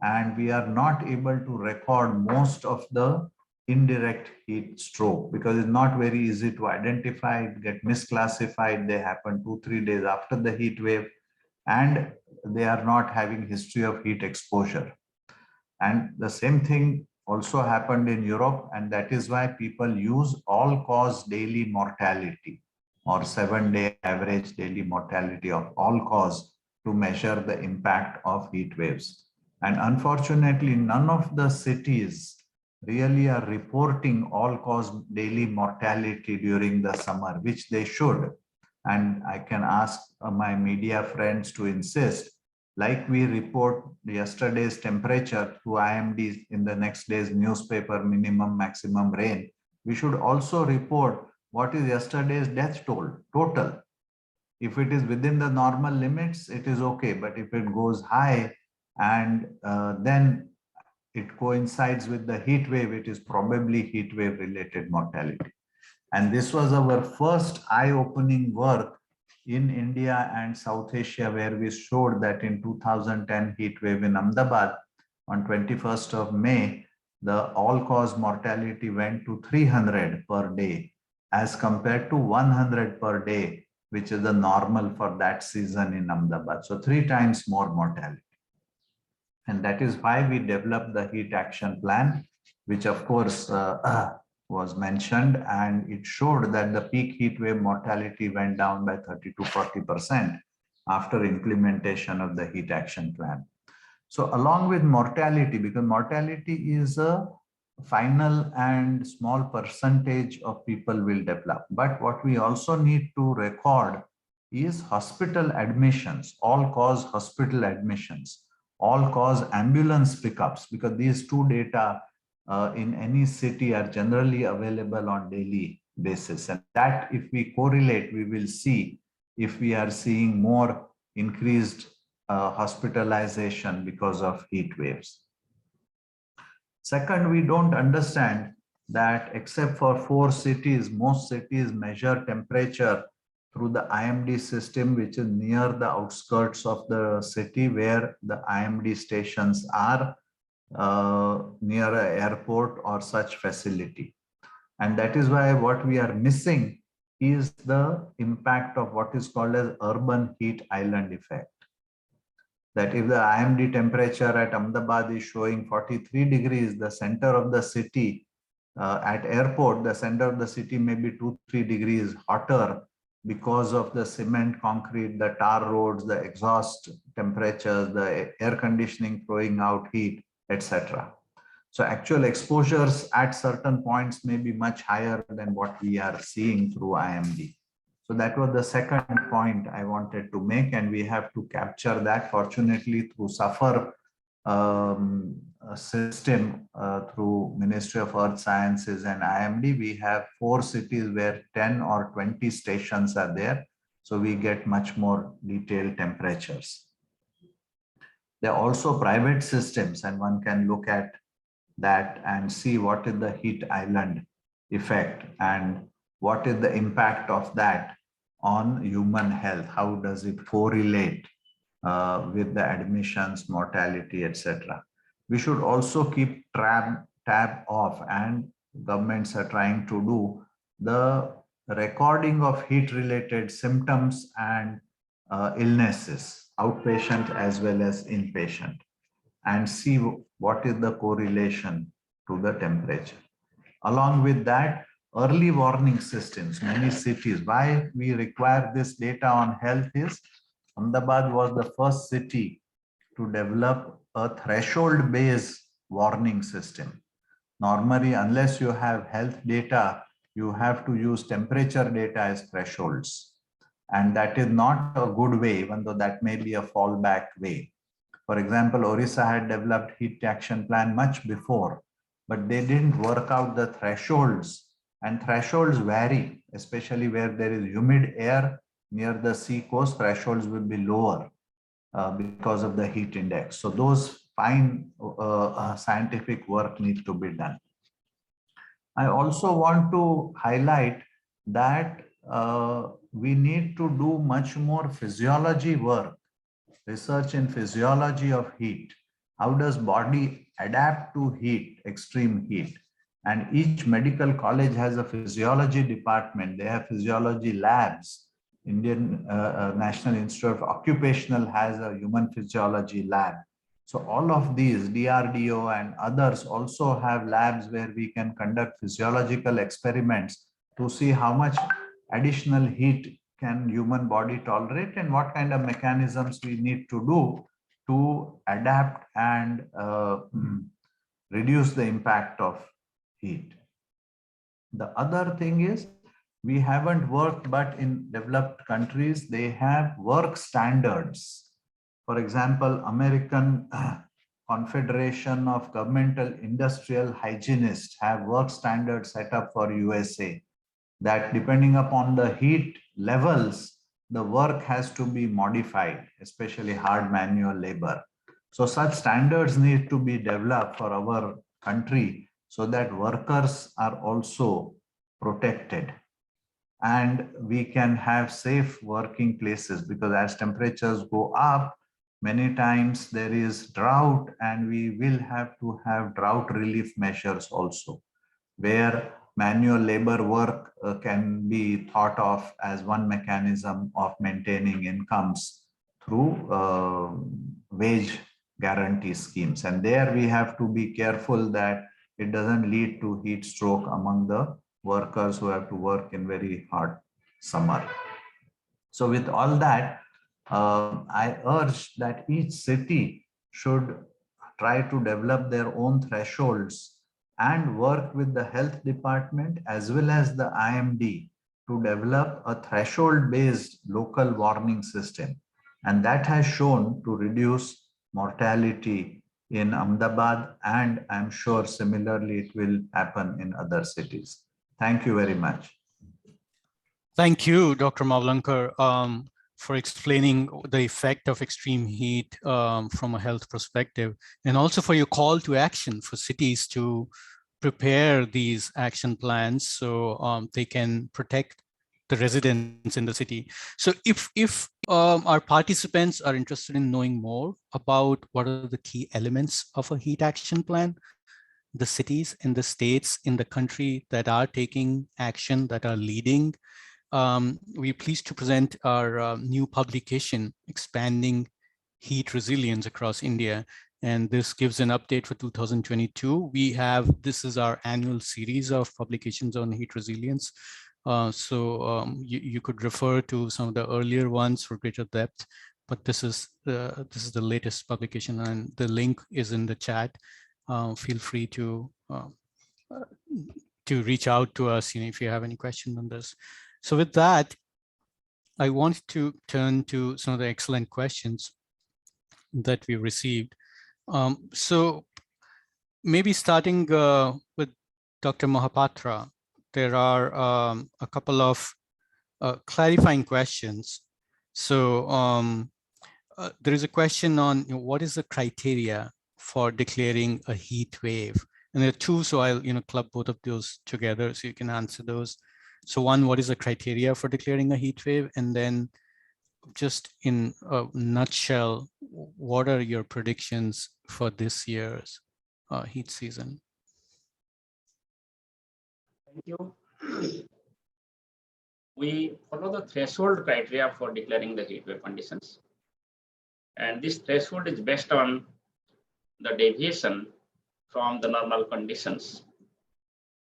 and we are not able to record most of the indirect heat stroke because it's not very easy to identify, get misclassified. They happen 2-3 days after the heat wave, and they are not having history of heat exposure. And the same thing also happened in Europe, and that is why people use all-cause daily mortality or 7-day average daily mortality of all-cause to measure the impact of heat waves. And unfortunately, none of the cities really are reporting all-cause daily mortality during the summer, which they should. And I can ask my media friends to insist, like we report yesterday's temperature through IMD in the next day's newspaper, minimum, maximum rain, we should also report what is yesterday's death toll, total. If it is within the normal limits, it is okay. But if it goes high and then it coincides with the heat wave, it is probably heat wave related mortality. And this was our first eye-opening work in India and South Asia, where we showed that in 2010 heat wave in Ahmedabad on 21st of May, the all-cause mortality went to 300 per day as compared to 100 per day, which is the normal for that season in Ahmedabad. So 3 times more mortality. And that is why we developed the heat action plan, which of course was mentioned, and it showed that the peak heat wave mortality went down by 30 to 40% after implementation of the heat action plan. So along with mortality, because mortality is a final and small percentage of people will develop, but what we also need to record is hospital admissions, all-cause hospital admissions, all-cause ambulance pickups, because these two data in any city are generally available on daily basis. And that if we correlate, we will see if we are seeing more increased hospitalization because of heat waves. Second, we don't understand that except for 4 cities, most cities measure temperature through the IMD system, which is near the outskirts of the city where the IMD stations are, near an airport or such facility. And that is why what we are missing is the impact of what is called as urban heat island effect. That if the IMD temperature at Ahmedabad is showing 43 degrees, the center of the city at airport, the center of the city may be 2-3 degrees hotter because of the cement, concrete, the tar roads, the exhaust temperatures, the air conditioning throwing out heat, etc. So actual exposures at certain points may be much higher than what we are seeing through IMD. So that was the second point I wanted to make, and we have to capture that. Fortunately, through SUFFER system, through Ministry of Earth Sciences and IMD, we have 4 cities where 10 or 20 stations are there. So we get much more detailed temperatures. There are also private systems, and one can look at that and see what is the heat island effect and what is the impact of that on human health. How does it correlate with the admissions, mortality, etc. We should also keep track tab off, and governments are trying to do the recording of heat-related symptoms and illnesses, outpatient as well as inpatient, and see what is the correlation to the temperature. Along with that, early warning systems, many cities, why we require this data on health is Ahmedabad was the first city to develop a threshold-based warning system. Normally, unless you have health data, you have to use temperature data as thresholds. And that is not a good way, even though that may be a fallback way. For example, Orissa had developed heat action plan much before, but they didn't work out the thresholds, and thresholds vary, especially where there is humid air near the sea coast, thresholds will be lower because of the heat index. So those fine scientific work needs to be done. I also want to highlight that we need to do much more physiology work, research in physiology of heat. How does body adapt to heat, extreme heat? And each medical college has a physiology department. They have physiology labs. Indian National Institute of Occupational has a human physiology lab. So all of these, DRDO and others also have labs where we can conduct physiological experiments to see how much additional heat can human body tolerate and what kind of mechanisms we need to do to adapt and reduce the impact of heat. The other thing is, we haven't worked, but in developed countries, they have work standards. For example, American Confederation of Governmental Industrial Hygienists have work standards set up for USA, that depending upon the heat levels, the work has to be modified, especially hard manual labor. So such standards need to be developed for our country so that workers are also protected and we can have safe working places, because as temperatures go up, many times there is drought and we will have to have drought relief measures also, where manual labor work can be thought of as one mechanism of maintaining incomes through wage guarantee schemes. And there we have to be careful that it doesn't lead to heat stroke among the workers who have to work in very hot summer. So with all that, I urge that each city should try to develop their own thresholds and work with the health department as well as the IMD to develop a threshold-based local warning system. And that has shown to reduce mortality in Ahmedabad, and I'm sure similarly it will happen in other cities. Thank you very much. Thank you, Dr. Mavlankar, for explaining the effect of extreme heat from a health perspective, and also for your call to action for cities to prepare these action plans so they can protect the residents in the city. So if our participants are interested in knowing more about what are the key elements of a heat action plan, the cities and the states in the country that are taking action, that are leading, we're pleased to present our new publication, Expanding Heat Resilience Across India. And this gives an update for 2022. This is our annual series of publications on heat resilience. You could refer to some of the earlier ones for greater depth, but this is the latest publication, and the link is in the chat. Feel free to reach out to us, if you have any questions on this. So with that, I want to turn to some of the excellent questions that we received. So maybe starting with Dr. Mohapatra, there are a couple of clarifying questions. So there is a question on what is the criteria for declaring a heat wave? And there are two, so I'll club both of those together so you can answer those. So one, what is the criteria for declaring a heat wave? And then just in a nutshell, what are your predictions for this year's heat season? Thank you. We follow the threshold criteria for declaring the heat wave conditions. And this threshold is based on the deviation from the normal conditions.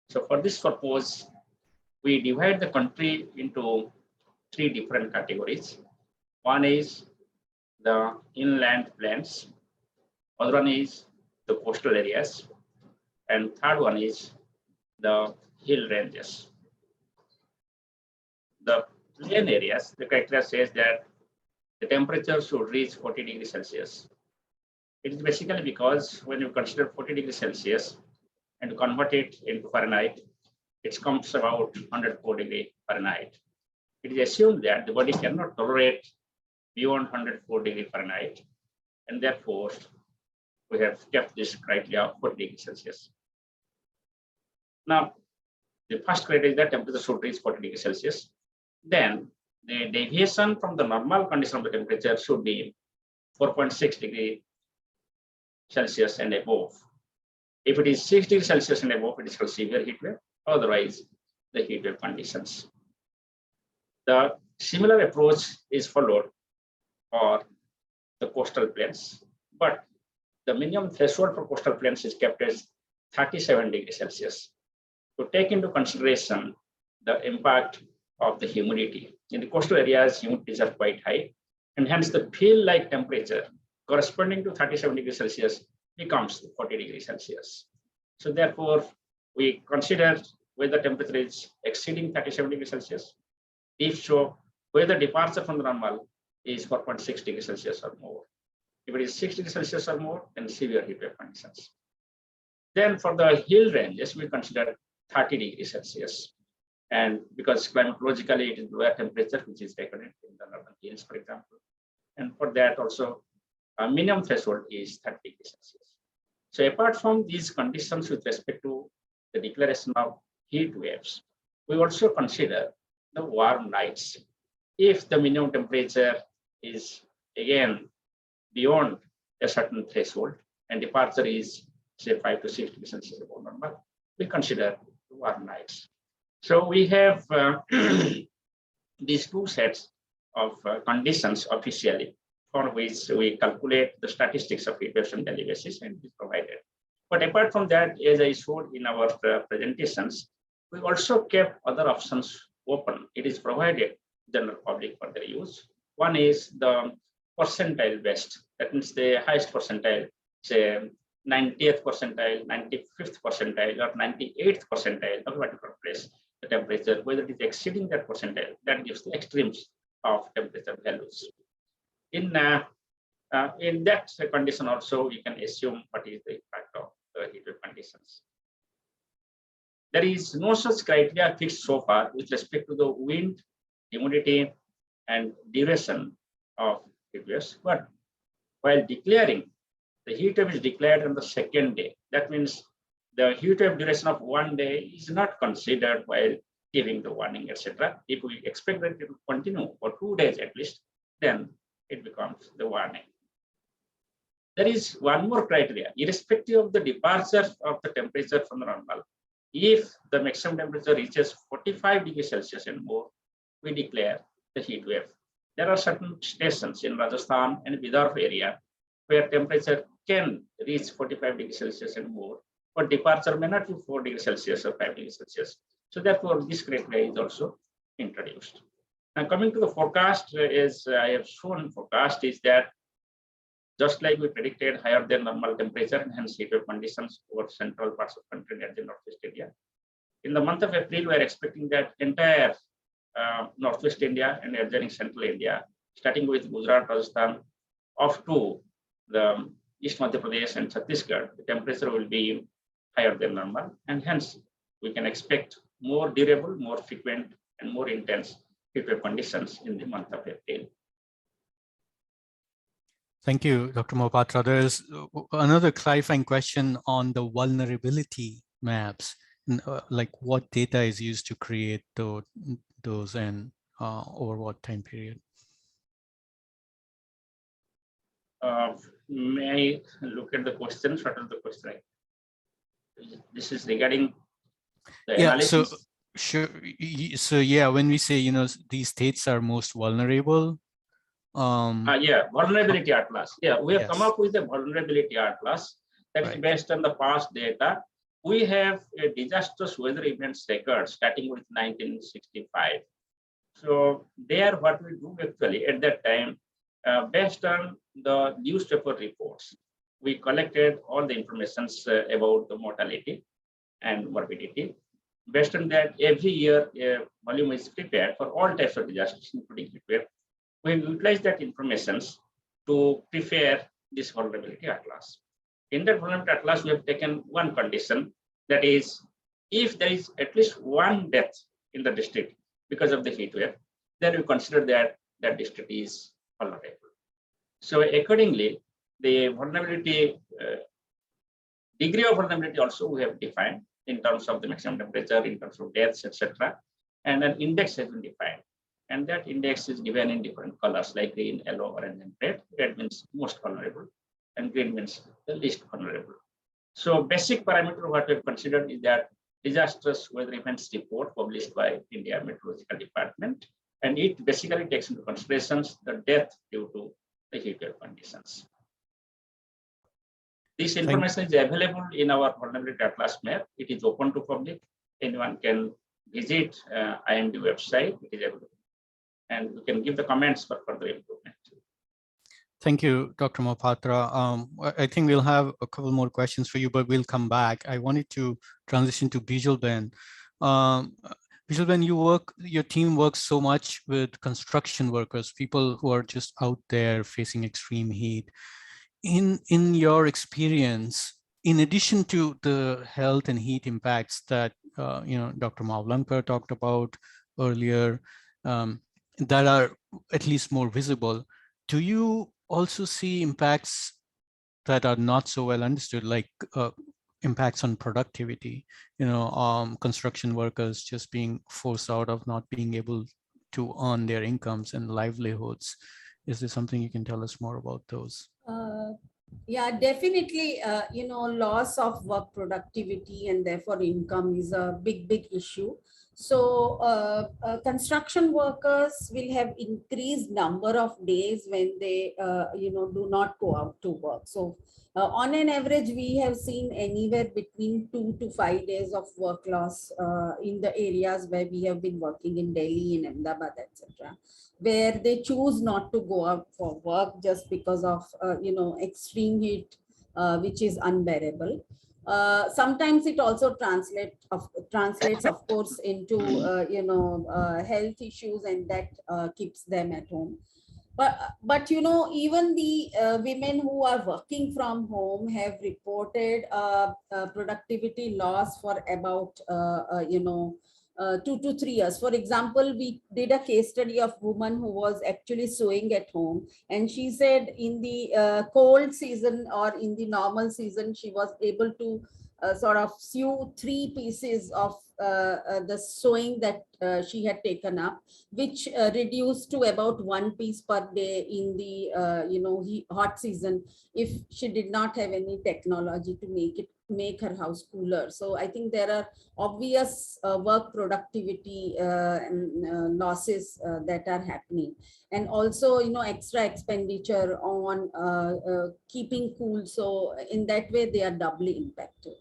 So for this purpose, we divide the country into 3 different categories. One is the inland plains, other one is the coastal areas, and third one is the hill ranges. The plain areas, the criteria says that the temperature should reach 40 degrees Celsius. It is basically because when you consider 40 degrees Celsius and convert it into Fahrenheit, it comes about 104 degrees Fahrenheit. It is assumed that the body cannot tolerate beyond 104 degrees Fahrenheit, and therefore we have kept this criteria of 40 degrees Celsius. Now, the first criteria is that temperature should reach 40 degrees Celsius. Then the deviation from the normal condition of the temperature should be 4.6 degrees Celsius and above. If it is 6 degrees Celsius and above, it is called severe heat wave. Otherwise, the heat wave conditions. The similar approach is followed for the coastal plains, but the minimum threshold for coastal plains is kept as 37 degrees Celsius to take into consideration the impact of the humidity. In the coastal areas, humidities are quite high, and hence the feel-like temperature corresponding to 37 degrees Celsius becomes 40 degrees Celsius. So therefore, we consider whether temperature is exceeding 37 degrees Celsius. If so, whether departure from the normal is 4.6 degrees Celsius or more. If it is 6 degrees Celsius or more, then severe heat wave conditions. Then for the hill ranges, we consider 30 degrees Celsius. And because climatologically it is lower temperature, which is recorded in the northern hills, for example. And for that also, a minimum threshold is 30 degrees Celsius. So apart from these conditions with respect to the declaration of heat waves, we also consider the warm nights. If the minimum temperature is again beyond a certain threshold and departure is say 5 to 6 degrees Celsius above normal, we consider warm nights. So we have these 2 sets of conditions officially for which we calculate the statistics of heat waves on daily basis, and it is provided. But apart from that, as I showed in our presentations, we also kept other options open. It is provided to the general public for their use. One is the percentile based. That means the highest percentile, say 90th percentile, 95th percentile, or 98th percentile of a particular place. The temperature, whether it is exceeding that percentile, that gives the extremes of temperature values. In that condition also, we can assume what is the impact of the heat wave conditions. There is no such criteria fixed so far with respect to the wind, humidity, and duration of heat waves. But while declaring, the heat wave is declared on the second day. That means the heat wave duration of 1 day is not considered while giving the warning, etc. If we expect that it will continue for 2 days at least, then it becomes the warning. There is one more criteria, irrespective of the departure of the temperature from the normal. If the maximum temperature reaches 45 degrees Celsius and more, we declare the heat wave. There are certain stations in Rajasthan and Vidarbha area where temperature can reach 45 degrees Celsius and more, but departure may not be 4 degrees Celsius or 5 degrees Celsius. So therefore, this criteria is also introduced. Now coming to the forecast, as I have shown, forecast is that just like we predicted higher than normal temperature and hence heat wave conditions over central parts of the country and the northwest India. In the month of April, we are expecting that entire northwest India and adjoining central India, starting with Gujarat, Rajasthan, up to the East Madhya Pradesh and Chhattisgarh, the temperature will be higher than normal, and hence we can expect more durable, more frequent, and more intense heat wave conditions in the month of April. Thank you, Dr. Mohapatra. There's another clarifying question on the vulnerability maps, like what data is used to create those and over what time period? May I look at the questions? What is the question? This is regarding the Yeah, analysis. so sure. So yeah, when we say, these states are most vulnerable. Yeah, vulnerability atlas. Yeah, we have come Yes. up with a vulnerability atlas that is Right. based on the past data. We have a disastrous weather events record starting with 1965. So there, what we do actually at that time, based on the newspaper reports, we collected all the information about the mortality and morbidity. Based on that, every year a volume is prepared for all types of disasters, including heat wave. We utilize that information to prepare this vulnerability atlas. In that vulnerability atlas, we have taken one condition, that is, if there is at least one death in the district because of the heat wave, then we consider that that district is vulnerable. So accordingly, the vulnerability degree of vulnerability also we have defined in terms of the maximum temperature, in terms of deaths, etc. And an index has been defined. And that index is given in different colors like green, yellow, orange, and red. Red means most vulnerable, and green means the least vulnerable. So basic parameter what we have considered is that disastrous weather events report published by India Meteorological Department, and it basically takes into considerations the death due to the heat wave conditions. This information is available in our vulnerability atlas map. It is open to public. Anyone can visit IMD website. It is available. And we can give the comments for further improvement. Thank you, Dr. Mohapatra. I think we'll have a couple more questions for you, but we'll come back. I wanted to transition to Bijalben. Bijalben, your team works so much with construction workers, people who are just out there facing extreme heat. In your experience, in addition to the health and heat impacts that Dr. Mavlankar talked about earlier, that are at least more visible, do you also see impacts that are not so well understood, like impacts on productivity, construction workers just being forced out of not being able to earn their incomes and livelihoods? Is there something you can tell us more about those? Yeah, definitely, loss of work productivity and therefore income is a big issue. So construction workers will have increased number of days when they, do not go out to work. So on an average, we have seen anywhere between 2 to 5 days of work loss in the areas where we have been working in Delhi, in Ahmedabad, etc., where they choose not to go out for work just because of, extreme heat, which is unbearable. Sometimes it also translates, of course, into, health issues, and that keeps them at home. But even the women who are working from home have reported productivity loss for about 2 to 3 years. For example, we did a case study of woman who was actually sewing at home, and she said in the cold season or in the normal season, she was able to sort of sew 3 pieces of the sewing that she had taken up, which reduced to about 1 piece per day in the hot season, if she did not have any technology to make her house cooler. So I think there are obvious work productivity losses that are happening, and also extra expenditure on keeping cool. So in that way, they are doubly impacted.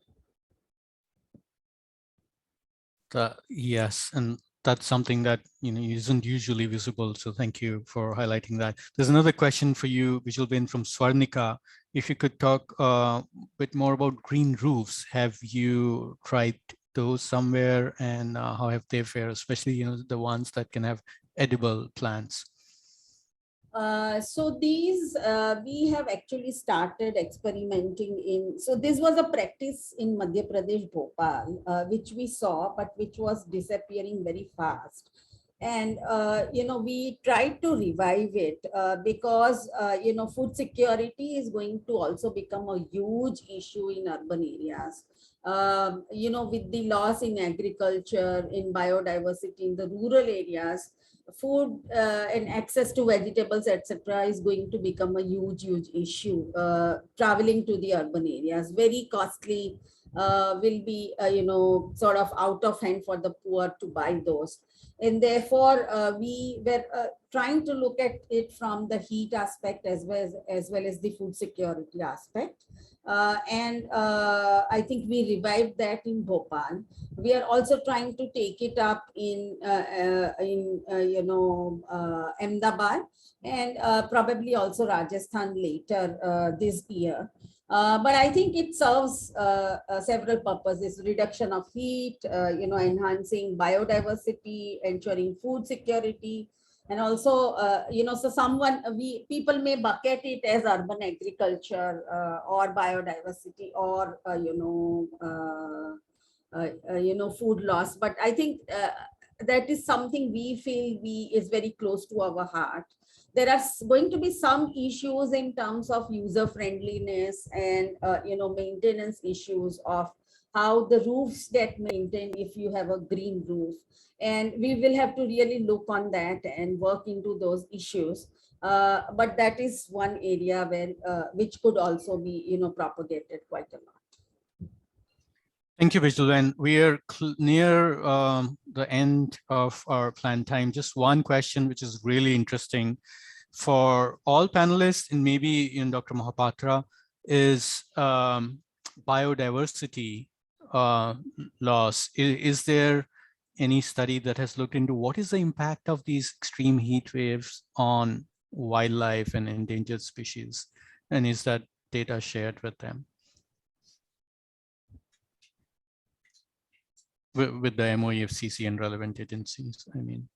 Yes, and that's something that isn't usually visible. So thank you for highlighting that. There's another question for you, which will be from Swarnika. If you could talk a bit more about green roofs. Have you tried those somewhere, and how have they fared, especially the ones that can have edible plants? So these we have actually started experimenting in. So this was a practice in Madhya Pradesh, Bhopal, which we saw, but which was disappearing very fast. And we tried to revive it because food security is going to also become a huge issue in urban areas. With the loss in agriculture, in biodiversity in the rural areas, food and access to vegetables, etc., is going to become a huge issue. Traveling to the urban areas, very costly will be, sort of out of hand for the poor to buy those. And therefore, we were trying to look at it from the heat aspect as well as the food security aspect. I think we revived that in Bhopal. We are also trying to take it up in Ahmedabad, and probably also Rajasthan later this year. But I think it serves several purposes: reduction of heat, enhancing biodiversity, ensuring food security, and also, so people may bucket it as urban agriculture or biodiversity or, food loss. But I think that is something we feel is very close to our heart. There are going to be some issues in terms of user friendliness and, maintenance issues of how the roofs get maintained if you have a green roof. And we will have to really look on that and work into those issues. But that is one area where which could also be, propagated quite a lot. Thank you, Bijal. And we are near the end of our planned time. Just one question, which is really interesting for all panelists, and maybe in Dr. Mohapatra, is biodiversity loss. Is there any study that has looked into what is the impact of these extreme heat waves on wildlife and endangered species? And is that data shared with them? With the MOEFCC and relevant agencies, I mean.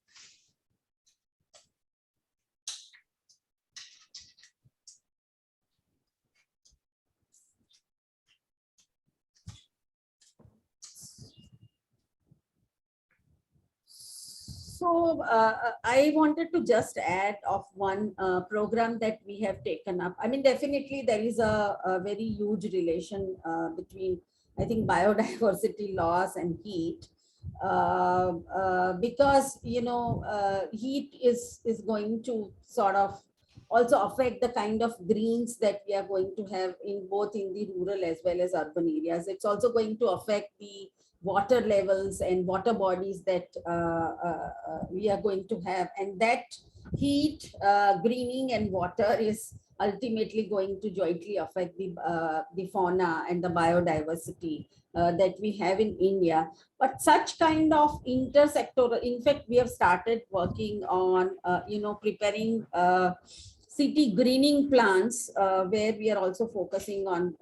So I wanted to just add of one program that we have taken up. I mean, definitely there is a very huge relation between, I think, biodiversity loss and heat, because heat is going to sort of also affect the kind of greens that we are going to have in both in the rural as well as urban areas. It's also going to affect the water levels and water bodies that we are going to have, and that heat, greening and water is ultimately going to jointly affect the fauna and the biodiversity that we have in India. But such kind of intersectoral, in fact, we have started working on, preparing city greening plans, where we are also focusing on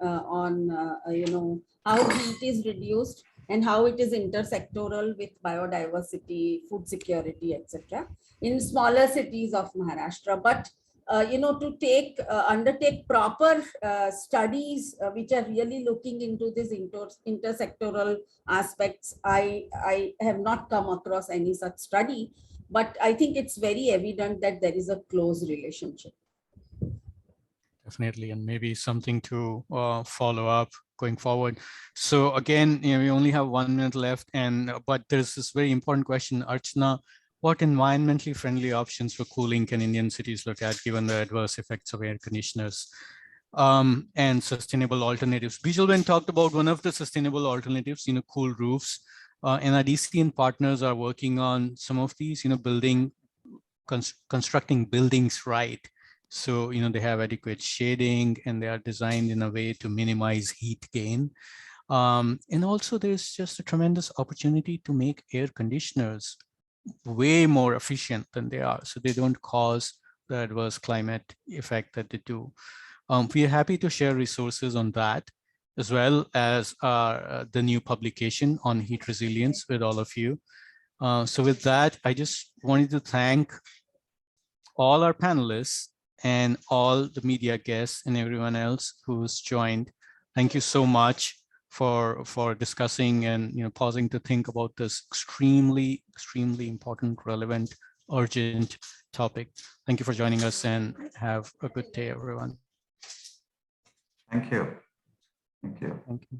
how heat is reduced and how it is intersectoral with biodiversity, food security, etc. in smaller cities of Maharashtra. But to undertake proper studies which are really looking into these intersectoral aspects, I have not come across any such study, but I think it's very evident that there is a close relationship. Definitely, and maybe something to follow up going forward. So again, we only have 1 minute left, but there's this very important question, Archana. What environmentally friendly options for cooling can Indian cities look at, given the adverse effects of air conditioners, and sustainable alternatives? Bijal talked about one of the sustainable alternatives, cool roofs. NRDC and partners are working on some of these, constructing buildings right. So, they have adequate shading and they are designed in a way to minimize heat gain. And also there's just a tremendous opportunity to make air conditioners way more efficient than they are, so they don't cause the adverse climate effect that they do. We are happy to share resources on that, as well as the new publication on heat resilience with all of you. So with that, I just wanted to thank all our panelists and all the media guests and everyone else who's joined. Thank you so much for discussing and pausing to think about this extremely important, relevant, urgent topic. Thank you for joining us, and have a good day, everyone. Thank you. Thank you. Thank you.